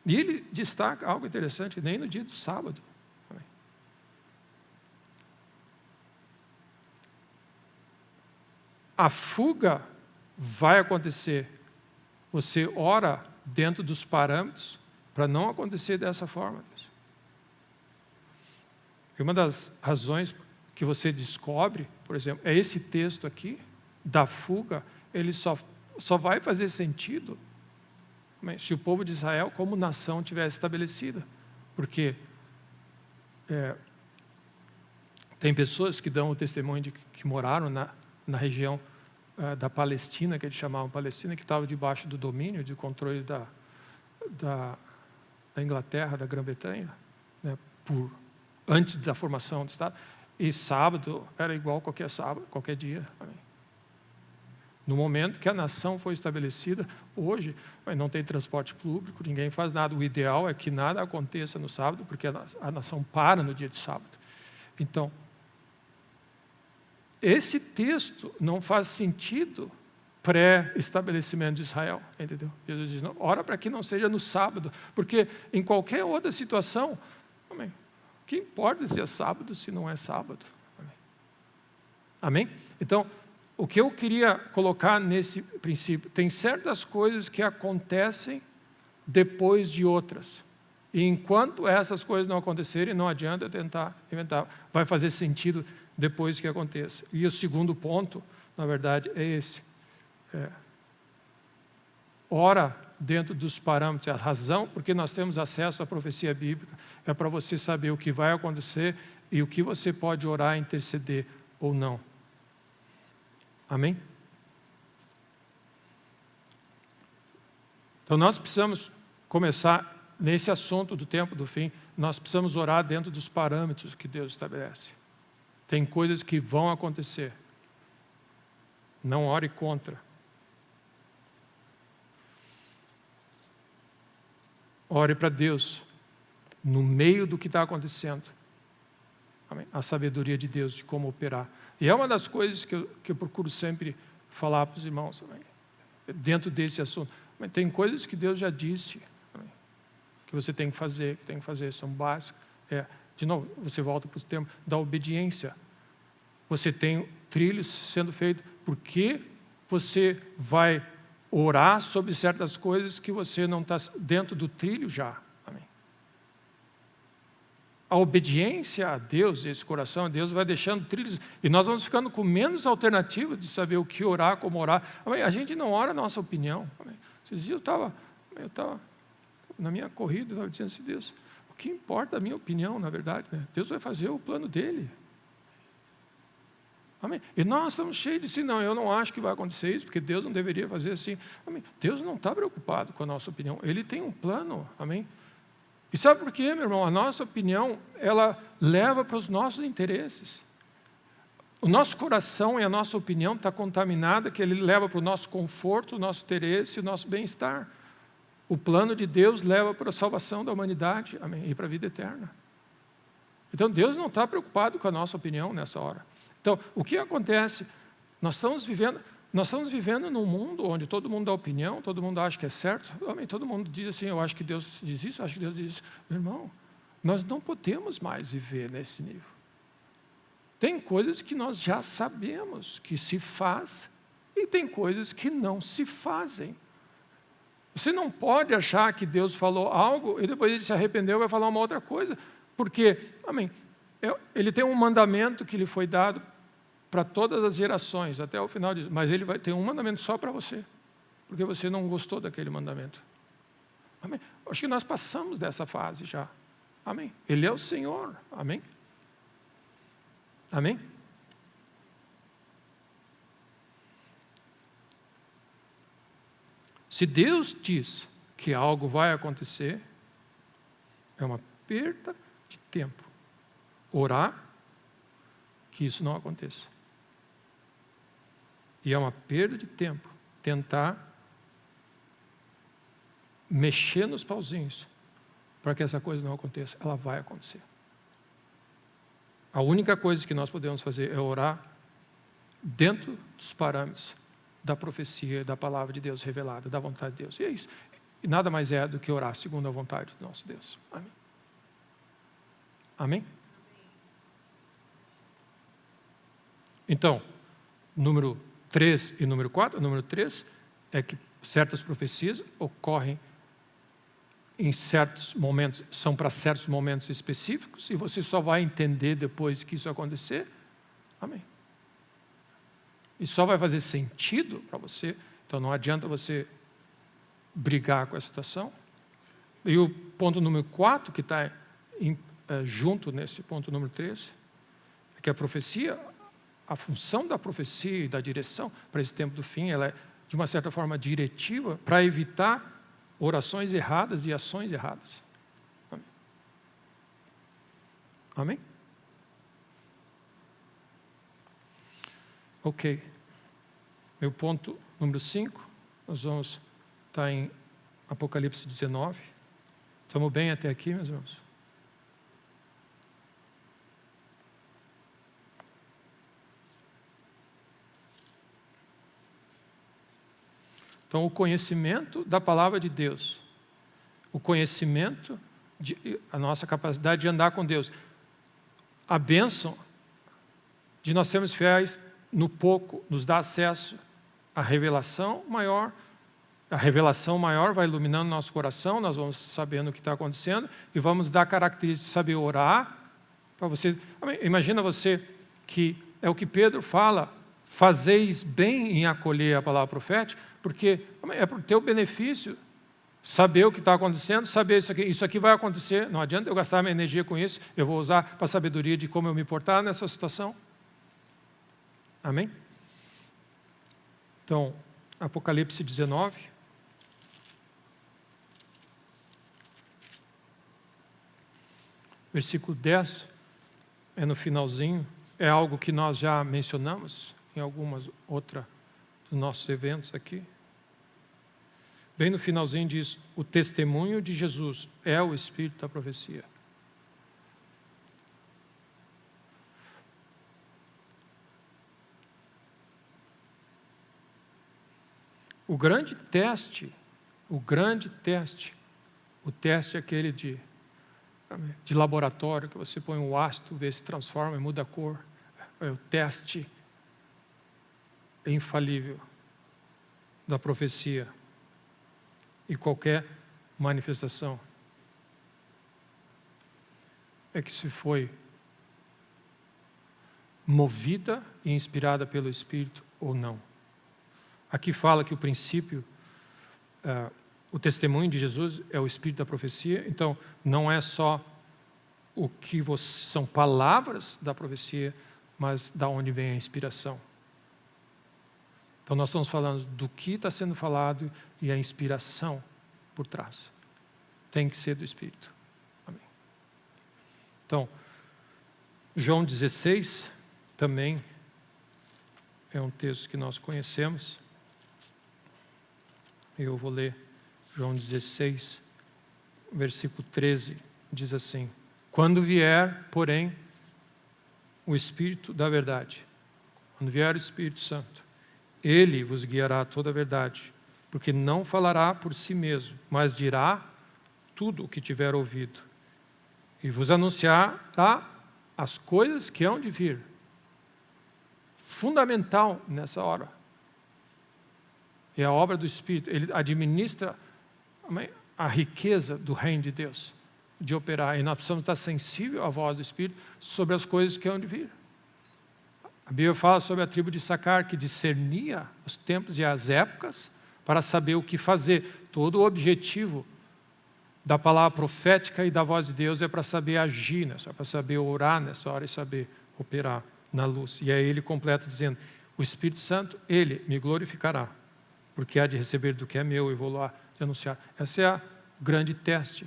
E Ele destaca algo interessante, nem no dia do sábado. A fuga vai acontecer. Você ora dentro dos parâmetros para não acontecer dessa forma. E uma das razões que você descobre, por exemplo, é esse texto aqui, da fuga, ele só vai fazer sentido se o povo de Israel, como nação, tivesse estabelecida. Porque tem pessoas que dão o testemunho de que moraram na região da Palestina, que eles chamavam Palestina, que estava debaixo do domínio, de controle da Inglaterra, da Grã-Bretanha, né, antes da formação do Estado. E sábado era igual qualquer sábado, qualquer dia. Amém. No momento que a nação foi estabelecida, hoje não tem transporte público, ninguém faz nada. O ideal é que nada aconteça no sábado, porque a nação para no dia de sábado. Então, esse texto não faz sentido pré-estabelecimento de Israel, entendeu? Jesus diz, não, ora para que não seja no sábado, porque em qualquer outra situação, amém, o que importa se é sábado, se não é sábado? Amém? Amém? Então, o que eu queria colocar nesse princípio, tem certas coisas que acontecem depois de outras. E enquanto essas coisas não acontecerem, não adianta tentar inventar. Vai fazer sentido depois que aconteça. E o segundo ponto, na verdade, é esse. Ora dentro dos parâmetros. A razão porque nós temos acesso à profecia bíblica é para você saber o que vai acontecer e o que você pode orar, interceder ou não. Amém? Então nós precisamos começar nesse assunto do tempo do fim, nós precisamos orar dentro dos parâmetros que Deus estabelece. Tem coisas que vão acontecer. Não ore contra. Ore para Deus, no meio do que está acontecendo. Amém? A sabedoria de Deus, de como operar. E é uma das coisas que eu procuro sempre falar para os irmãos, amém? Dentro desse assunto. Amém? Tem coisas que Deus já disse, amém? Que você tem que fazer, são básicas. De novo, você volta para o tema da obediência. Você tem trilhos sendo feitos, porque você vai orar sobre certas coisas que você não está dentro do trilho já. Amém? A obediência a Deus, esse coração a Deus, vai deixando trilhos, e nós vamos ficando com menos alternativa de saber o que orar, como orar. Amém? A gente não ora a nossa opinião. Amém? Esses dias eu estava na minha corrida, eu estava dizendo assim, Deus, o que importa a minha opinião, na verdade? Né? Deus vai fazer o plano dele. Amém? E nós estamos cheios de assim, não, eu não acho que vai acontecer isso, porque Deus não deveria fazer assim. Amém? Deus não está preocupado com a nossa opinião, Ele tem um plano. Amém? E sabe por quê, meu irmão? A nossa opinião, ela leva para os nossos interesses. O nosso coração e a nossa opinião está contaminada, que ele leva para o nosso conforto, o nosso interesse, o nosso bem-estar. O plano de Deus leva para a salvação da humanidade, amém? E para a vida eterna. Então Deus não está preocupado com a nossa opinião nessa hora. Então, o que acontece? Nós estamos vivendo num mundo onde todo mundo dá opinião, todo mundo acha que é certo. Amém? Todo mundo diz assim, eu acho que Deus diz isso, eu acho que Deus diz isso. Meu irmão, nós não podemos mais viver nesse nível. Tem coisas que nós já sabemos que se faz e tem coisas que não se fazem. Você não pode achar que Deus falou algo e depois ele se arrependeu e vai falar uma outra coisa. Porque, amém, ele tem um mandamento que lhe foi dado para todas as gerações, até o final disso. Mas ele vai ter um mandamento só para você, porque você não gostou daquele mandamento. Amém? Acho que nós passamos dessa fase já. Amém? Ele é o Senhor. Amém? Amém? Se Deus diz que algo vai acontecer, é uma perda de tempo orar que isso não aconteça. E é uma perda de tempo tentar mexer nos pauzinhos para que essa coisa não aconteça. Ela vai acontecer. A única coisa que nós podemos fazer é orar dentro dos parâmetros da profecia, da palavra de Deus revelada, da vontade de Deus. E é isso. E nada mais é do que orar segundo a vontade do nosso Deus. Amém? Amém? Então, número 3 e número 4, número 3 é que certas profecias ocorrem em certos momentos, são para certos momentos específicos, e você só vai entender depois que isso acontecer. Amém. E só vai fazer sentido para você, então não adianta você brigar com a situação. E o ponto número 4, que está junto nesse ponto número 3, é que a profecia a função da profecia e da direção para esse tempo do fim, ela é, de uma certa forma, diretiva para evitar orações erradas e ações erradas. Amém? Amém? Ok. Meu ponto número 5, nós vamos estar em Apocalipse 19. Estamos bem até aqui, meus irmãos? Então, o conhecimento da palavra de Deus, o conhecimento, a nossa capacidade de andar com Deus, a bênção de nós sermos fiéis no pouco, nos dá acesso à revelação maior. A revelação maior vai iluminando nosso coração, nós vamos sabendo o que está acontecendo e vamos dar características de saber orar. Para você, imagina você que é o que Pedro fala, fazeis bem em acolher a palavra profética, porque é para o teu benefício saber o que está acontecendo, saber isso aqui vai acontecer, não adianta eu gastar minha energia com isso, eu vou usar para a sabedoria de como eu me portar nessa situação. Amém? Então, Apocalipse 19. Versículo 10, é no finalzinho, é algo que nós já mencionamos em algumas outras dos nossos eventos aqui. Bem no finalzinho diz, o testemunho de Jesus é o espírito da profecia. O teste é aquele de laboratório, que você põe um ácido, vê se transforma e muda a cor. É o teste infalível da profecia e qualquer manifestação. É que se foi movida e inspirada pelo Espírito ou não. Aqui fala que o princípio, o testemunho de Jesus é o Espírito da profecia, então não é só o que são palavras da profecia, mas da onde vem a inspiração. Então nós estamos falando do que está sendo falado e a inspiração por trás. Tem que ser do Espírito. Amém. Então, João 16 também é um texto que nós conhecemos. Eu vou ler João 16, versículo 13, diz assim: quando vier, porém, o Espírito da verdade, quando vier o Espírito Santo, Ele vos guiará a toda a verdade, porque não falará por si mesmo, mas dirá tudo o que tiver ouvido, e vos anunciará as coisas que hão de vir. Fundamental nessa hora é a obra do Espírito. Ele administra a riqueza do reino de Deus, de operar, e nós precisamos estar sensíveis à voz do Espírito sobre as coisas que hão de vir. A Bíblia fala sobre a tribo de Issacar, que discernia os tempos e as épocas para saber o que fazer. Todo o objetivo da palavra profética e da voz de Deus é para saber agir, é para saber orar nessa hora e saber operar na luz. E aí ele completa dizendo, o Espírito Santo, Ele me glorificará, porque há de receber do que é meu e vou lá de anunciar. Esse é o grande teste.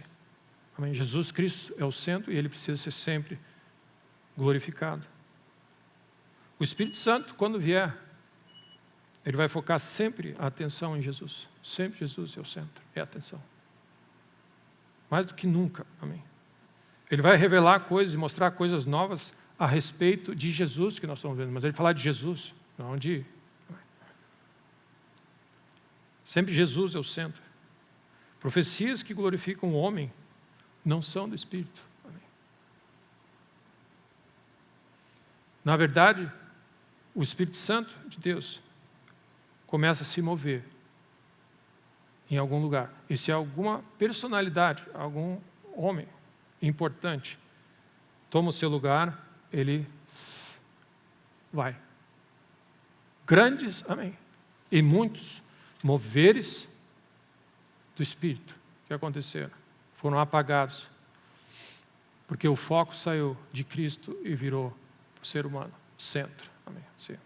Amém? Jesus Cristo é o centro e Ele precisa ser sempre glorificado. O Espírito Santo, quando vier, Ele vai focar sempre a atenção em Jesus. Sempre Jesus é o centro, é a atenção. Mais do que nunca, amém. Ele vai revelar coisas e mostrar coisas novas a respeito de Jesus que nós estamos vendo, mas Ele falar de Jesus, não de... Sempre Jesus é o centro. Profecias que glorificam o homem não são do Espírito. Amém. Na verdade, o Espírito Santo de Deus começa a se mover em algum lugar. E se alguma personalidade, algum homem importante toma o seu lugar, ele vai. Grandes, amém, e muitos moveres do Espírito que aconteceram foram apagados, porque o foco saiu de Cristo e virou para o ser humano. centro. Amém. Sim.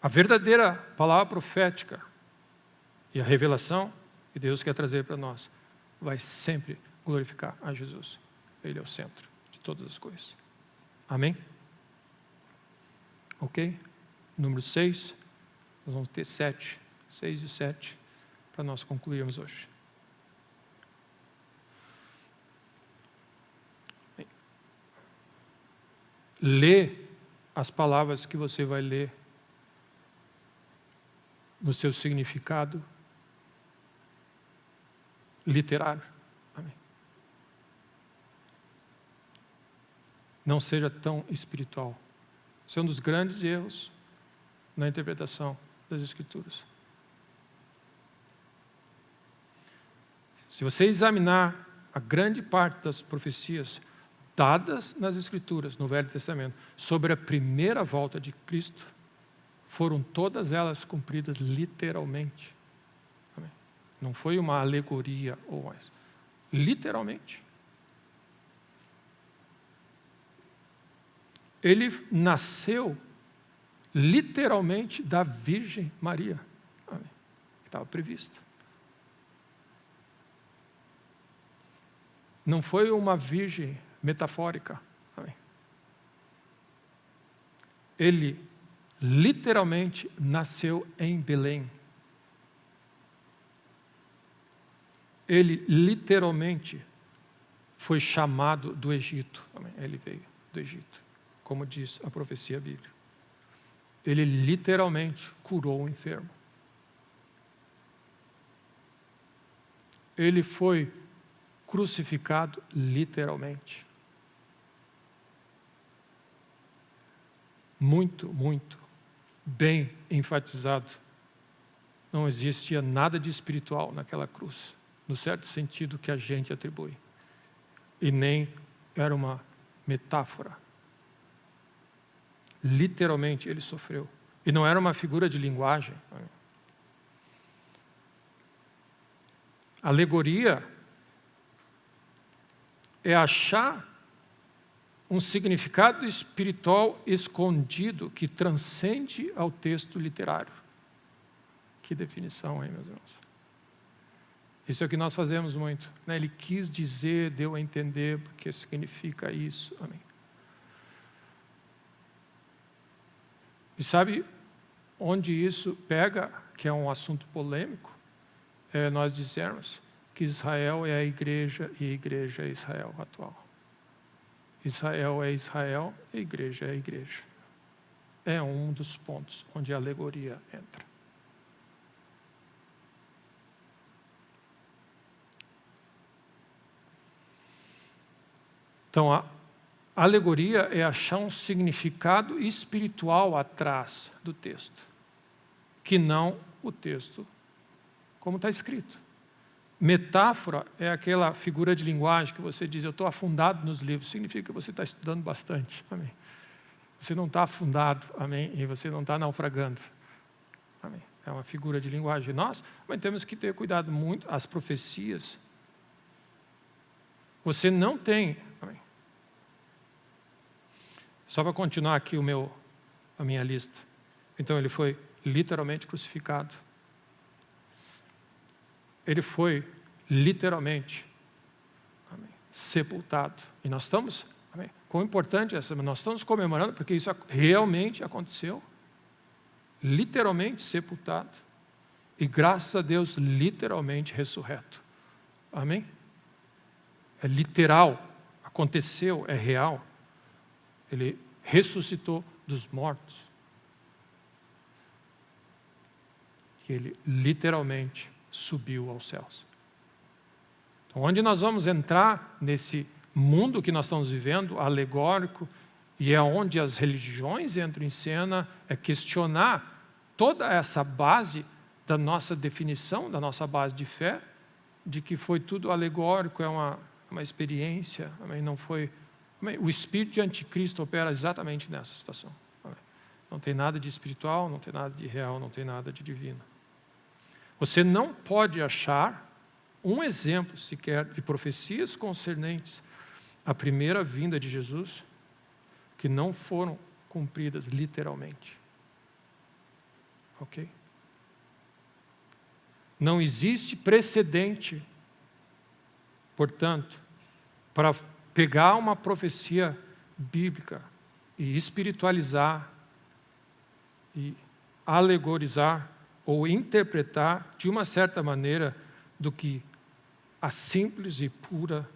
A verdadeira palavra profética e a revelação que Deus quer trazer para nós vai sempre glorificar a Jesus. Ele é o centro de todas as coisas. Amém? Ok? Número 6. Nós vamos ter 6 e 7 para nós concluirmos hoje. Bem, lê as palavras que você vai ler no seu significado literário. Amém. Não seja tão espiritual. Esse é um dos grandes erros na interpretação das Escrituras. Se você examinar a grande parte das profecias dadas nas Escrituras, no Velho Testamento, sobre a primeira volta de Cristo, foram todas elas cumpridas literalmente. Amém. Não foi uma alegoria ou mais. Literalmente. Ele nasceu literalmente da Virgem Maria. Amém. Que estava previsto. Não foi uma virgem metafórica. Amém. Ele literalmente nasceu em Belém. Ele literalmente foi chamado do Egito. Amém. Ele veio do Egito, como diz a profecia bíblica. Ele literalmente curou o enfermo. Ele foi crucificado literalmente. Muito, muito bem enfatizado. Não existia nada de espiritual naquela cruz, no certo sentido que a gente atribui. E nem era uma metáfora. Literalmente ele sofreu. E não era uma figura de linguagem. Alegoria é achar um significado espiritual escondido que transcende ao texto literário. Que definição, hein, meus irmãos? Isso é o que nós fazemos muito. Né? Ele quis dizer, deu a entender, porque significa isso. Amém. E sabe onde isso pega, que é um assunto polêmico? É nós dizermos que Israel é a igreja e a igreja é Israel atual. Israel é Israel e a igreja é a igreja. É um dos pontos onde a alegoria entra. Então, a alegoria é achar um significado espiritual atrás do texto, que não o texto como está escrito. Metáfora é aquela figura de linguagem que você diz, eu estou afundado nos livros, significa que você está estudando bastante, amém. Você não está afundado, amém, e você não está naufragando, amém. É uma figura de linguagem. Nós mas temos que ter cuidado muito, as profecias, você não tem, amém. Só para continuar aqui a minha lista. Então ele foi literalmente crucificado. Ele foi literalmente, amém, sepultado. E nós estamos, amém, quão importante é essa, nós estamos comemorando porque isso realmente aconteceu. Literalmente sepultado. E graças a Deus, literalmente ressurreto. Amém? É literal, aconteceu, é real. Ele ressuscitou dos mortos. E ele literalmente subiu aos céus. Então, onde nós vamos entrar nesse mundo que nós estamos vivendo, alegórico, e é onde as religiões entram em cena, é questionar toda essa base da nossa definição, da nossa base de fé, de que foi tudo alegórico, é uma experiência, amém? Não foi... Amém? O espírito de anticristo opera exatamente nessa situação. Amém? Não tem nada de espiritual, não tem nada de real, não tem nada de divino. Você não pode achar um exemplo sequer de profecias concernentes a primeira vinda de Jesus que não foram cumpridas literalmente. Ok? Não existe precedente, portanto, para pegar uma profecia bíblica e espiritualizar e alegorizar ou interpretar de uma certa maneira do que a simples e pura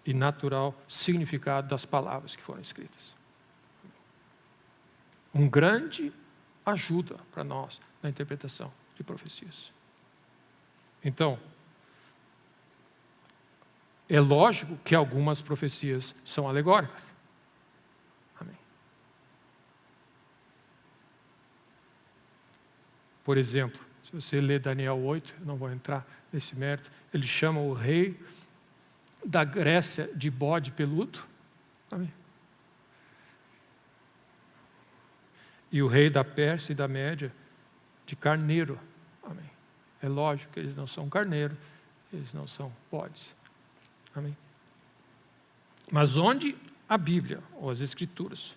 e natural significado das palavras que foram escritas. Um grande ajuda para nós na interpretação de profecias. Então, é lógico que algumas profecias são alegóricas. Amém. Por exemplo, se você ler Daniel 8, eu não vou entrar nesse mérito, ele chama o rei da Grécia de bode peludo. Amém. E o rei da Pérsia e da Média de carneiro. Amém. É lógico que eles não são carneiro, eles não são bodes. Amém. Mas onde a Bíblia ou as Escrituras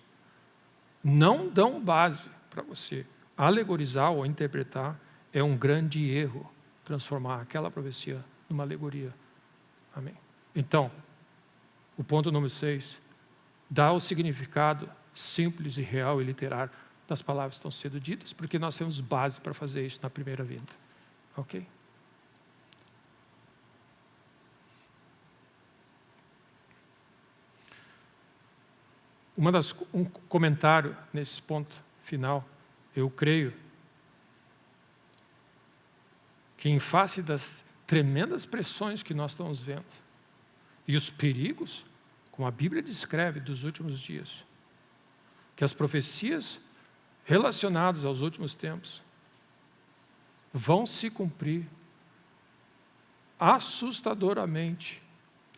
não dão base para você alegorizar ou interpretar, é um grande erro transformar aquela profecia numa alegoria. Amém. Então, o ponto número 6, dá o significado simples e real e literário das palavras que estão sendo ditas, porque nós temos base para fazer isso na primeira vinda. Ok? Um comentário nesse ponto final, eu creio que em face das tremendas pressões que nós estamos vendo e os perigos, como a Bíblia descreve dos últimos dias, que as profecias relacionadas aos últimos tempos vão se cumprir assustadoramente,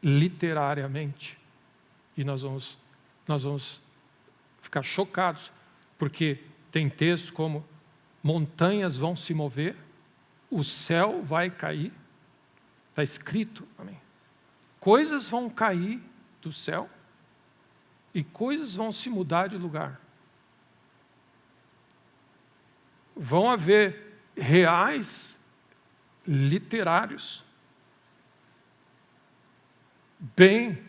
literariamente, e nós vamos ficar chocados, porque tem textos como montanhas vão se mover, o céu vai cair, está escrito, amém? Coisas vão cair do céu e coisas vão se mudar de lugar. Vão haver reais literários bem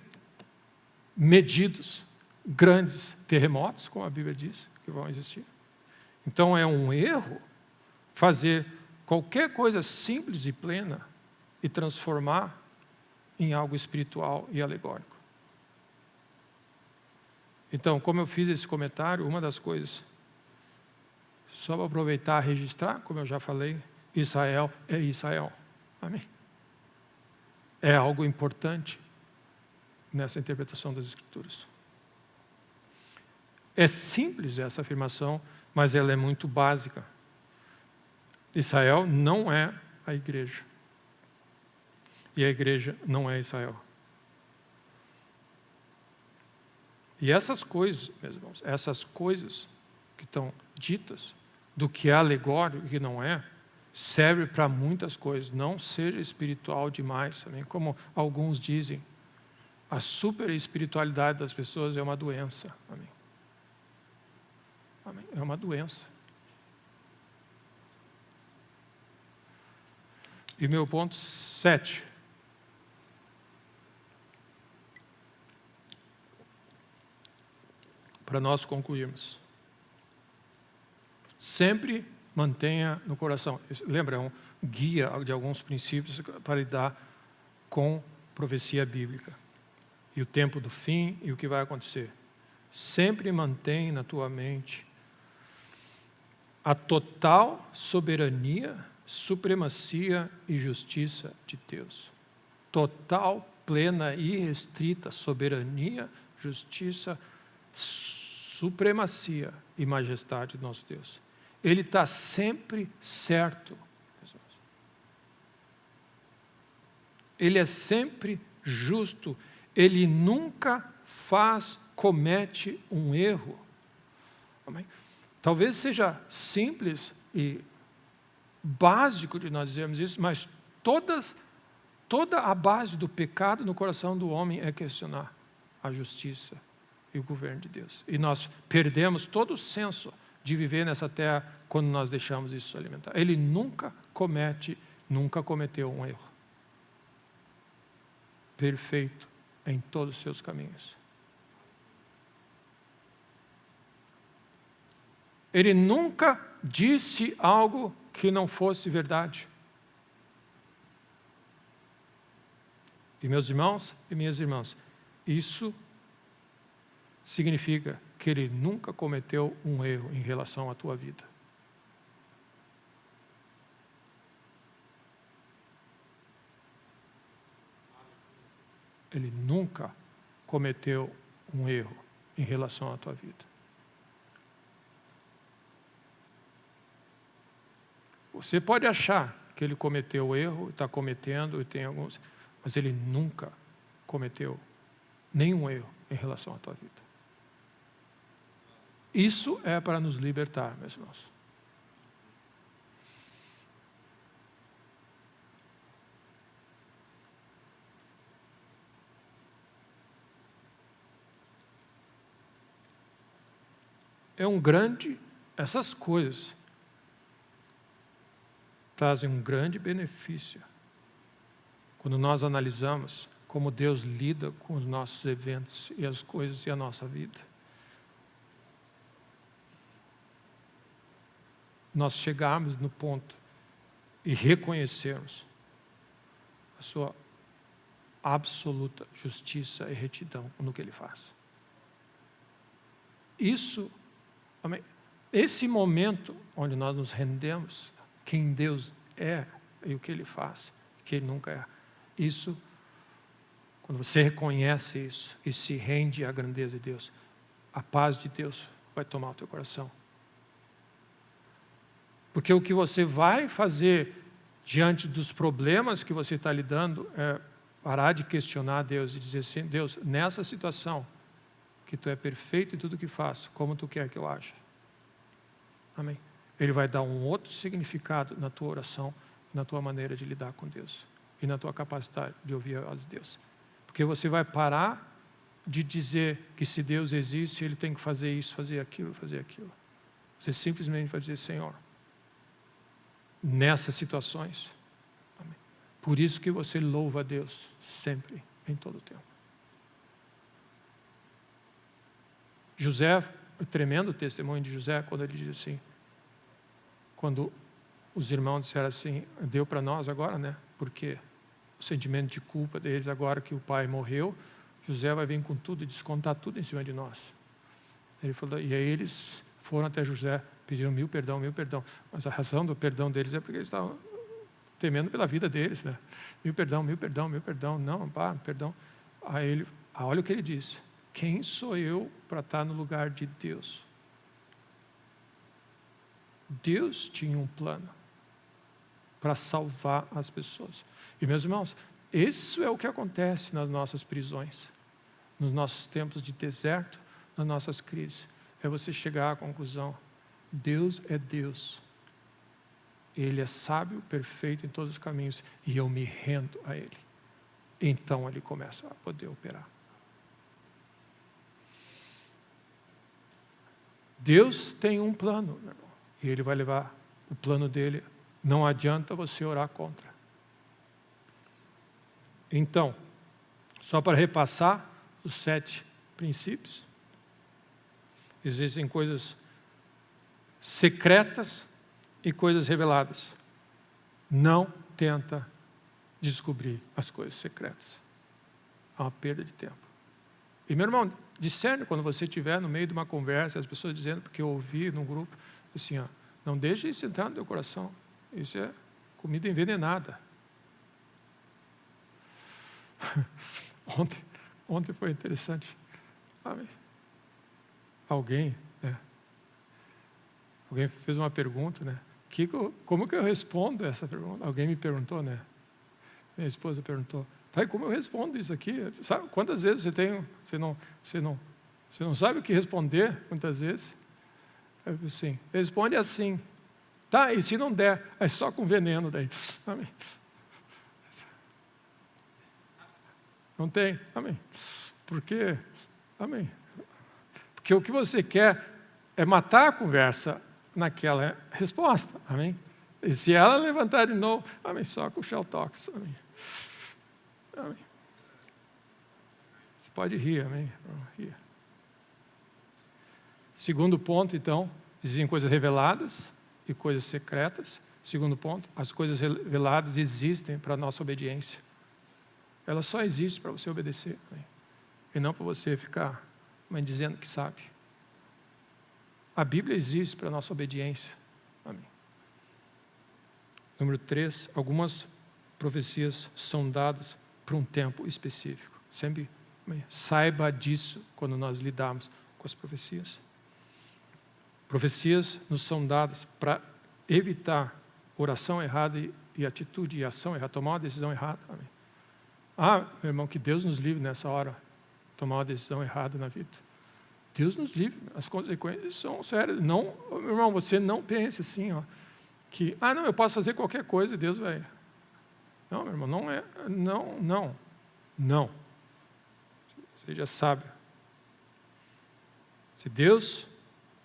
medidos, grandes terremotos, como a Bíblia diz, que vão existir. Então é um erro fazer qualquer coisa simples e plena e transformar em algo espiritual e alegórico. Então, como eu fiz esse comentário, uma das coisas, só para aproveitar e registrar, como eu já falei, Israel é Israel. Amém? É algo importante nessa interpretação das Escrituras. É simples essa afirmação, mas ela é muito básica. Israel não é a igreja. E a igreja não é Israel. E essas coisas, meus irmãos, essas coisas que estão ditas, do que é alegórico e que não é, serve para muitas coisas. Não seja espiritual demais, também, como alguns dizem. A super espiritualidade das pessoas é uma doença. Amém. Amém. É uma doença. E meu ponto 7. Para nós concluirmos. Sempre mantenha no coração. Lembra, é um guia de alguns princípios para lidar com profecia bíblica. E o tempo do fim e o que vai acontecer. Sempre mantém na tua mente a total soberania, supremacia e justiça de Deus. Total, plena e restrita soberania, justiça, supremacia e majestade do nosso Deus. Ele está sempre certo. Ele é sempre justo. Ele nunca comete um erro. Amém? Talvez seja simples e básico de nós dizermos isso, mas toda a base do pecado no coração do homem é questionar. a justiça e o governo de Deus. E nós perdemos todo o senso de viver nessa terra quando nós deixamos isso alimentar. Ele nunca cometeu um erro. Perfeito em todos os seus caminhos. Ele nunca disse algo que não fosse verdade. E meus irmãos e minhas irmãs, isso significa que ele nunca cometeu um erro em relação à tua vida. Ele nunca cometeu um erro em relação à tua vida. Você pode achar que ele cometeu erro, está cometendo, e tem alguns, mas ele nunca cometeu nenhum erro em relação à tua vida. Isso é para nos libertar, meus irmãos. Essas coisas trazem um grande benefício quando nós analisamos como Deus lida com os nossos eventos e as coisas e a nossa vida. Nós chegarmos no ponto e reconhecermos a sua absoluta justiça e retidão no que Ele faz. Esse momento onde nós nos rendemos, quem Deus é e o que Ele faz, que Ele nunca é. Isso, quando você reconhece isso e se rende à grandeza de Deus, a paz de Deus vai tomar o teu coração. Porque o que você vai fazer diante dos problemas que você está lidando é parar de questionar Deus e dizer assim: Deus, nessa situação que Tu é perfeito em tudo que faço, como Tu quer que eu aja? Amém? Ele vai dar um outro significado na tua oração, na tua maneira de lidar com Deus e na tua capacidade de ouvir a voz de Deus. Porque você vai parar de dizer que se Deus existe, Ele tem que fazer isso, fazer aquilo, fazer aquilo. Você simplesmente vai dizer: Senhor, nessas situações, amém. Por isso que você louva a Deus sempre, em todo o tempo. José, o tremendo testemunho de José, quando ele diz assim, quando os irmãos disseram assim: deu para nós agora, né? Porque o sentimento de culpa deles agora que o pai morreu, José vai vir com tudo e descontar tudo em cima de nós. Ele falou, e aí eles foram até José, pediram mil perdão, mas a razão do perdão deles é porque eles estavam temendo pela vida deles, né? Mil perdão, não, pá, perdão. Aí olha o que ele disse: quem sou eu para estar no lugar de Deus? Deus tinha um plano para salvar as pessoas. E meus irmãos, isso é o que acontece nas nossas prisões, nos nossos tempos de deserto, nas nossas crises. É você chegar à conclusão: Deus é Deus. Ele é sábio, perfeito em todos os caminhos, e eu me rendo a Ele. Então Ele começa a poder operar. Deus tem um plano, meu irmão, e Ele vai levar o plano dele. Não adianta você orar contra. Então, só para repassar os 7 princípios, existem coisas secretas e coisas reveladas. Não tenta descobrir as coisas secretas. É uma perda de tempo. E meu irmão, discerne quando você estiver no meio de uma conversa, as pessoas dizendo, porque eu ouvi num grupo, assim, ó, não deixe isso entrar no teu coração. Isso é comida envenenada. Ontem foi interessante. Alguém fez uma pergunta, né? Como que eu respondo essa pergunta? Alguém me perguntou, né? Minha esposa perguntou: pai, como eu respondo isso aqui? Sabe quantas vezes você não sabe o que responder? Quantas vezes? Eu disse assim: responde assim. Tá, e se não der, é só com veneno daí. Amém. Não tem? Amém. Porque Amém. Porque o que você quer é matar a conversa naquela resposta. Amém. E se ela levantar de novo, amém, só com o shell talks. Amém. Amém. Você pode rir, amém. Rir. Segundo ponto, então, existem coisas reveladas e coisas secretas. Segundo ponto, as coisas reveladas existem para a nossa obediência. Elas só existem para você obedecer. Amém. E não para você ficar dizendo que sabe. A Bíblia existe para a nossa obediência. Amém. Número 3, algumas profecias são dadas para um tempo específico. Sempre saiba disso quando nós lidarmos com as profecias. Profecias nos são dadas para evitar oração errada e atitude e ação errada, tomar uma decisão errada. Amém. Meu irmão, que Deus nos livre nessa hora, tomar uma decisão errada na vida. Deus nos livre, as consequências são sérias. Não, meu irmão, você não pense assim, que, não, eu posso fazer qualquer coisa e Deus vai. Não, meu irmão, não é, não. Seja sábio. Se Deus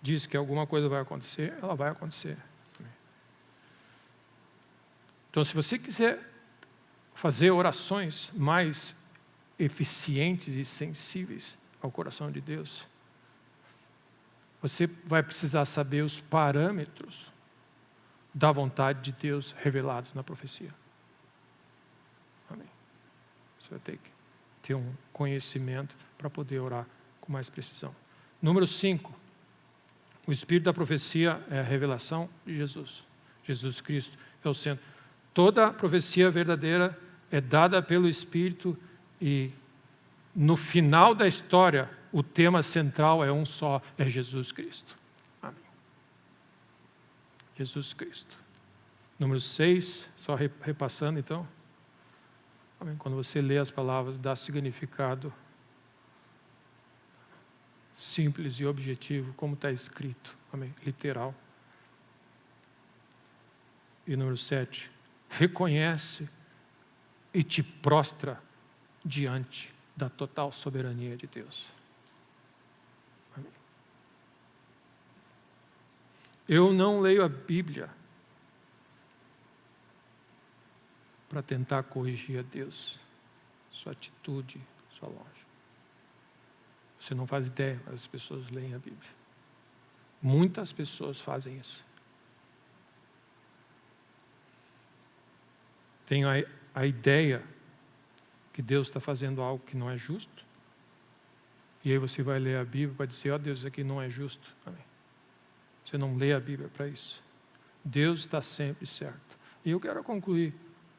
diz que alguma coisa vai acontecer, ela vai acontecer. Então, se você quiser fazer orações mais eficientes e sensíveis ao coração de Deus, você vai precisar saber os parâmetros da vontade de Deus revelados na profecia. Amém. Você vai ter que ter um conhecimento para poder orar com mais precisão. Número 5. O espírito da profecia é a revelação de Jesus. Jesus Cristo é o centro. Toda profecia verdadeira é dada pelo Espírito e no final da história o tema central é um só, é Jesus Cristo. Amém. Jesus Cristo. Número 6, só repassando então. Amém. Quando você lê as palavras, dá significado simples e objetivo, como está escrito. Amém. Literal. E número 7, reconhece e te prostra diante da total soberania de Deus. Amém. Eu não leio a Bíblia para tentar corrigir a Deus, sua atitude, sua lógica. Você não faz ideia, mas as pessoas leem a Bíblia. Muitas pessoas fazem isso. Tem a ideia que Deus está fazendo algo que não é justo. E aí você vai ler a Bíblia para dizer, Deus, isso aqui não é justo. Amém. Você não lê a Bíblia para isso. Deus está sempre certo. E eu quero concluir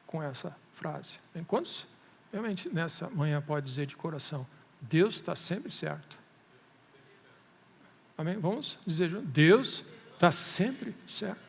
com essa frase. Quantos realmente nessa manhã pode dizer de coração, Deus está sempre certo? Amém? Vamos dizer juntos, Deus está sempre certo.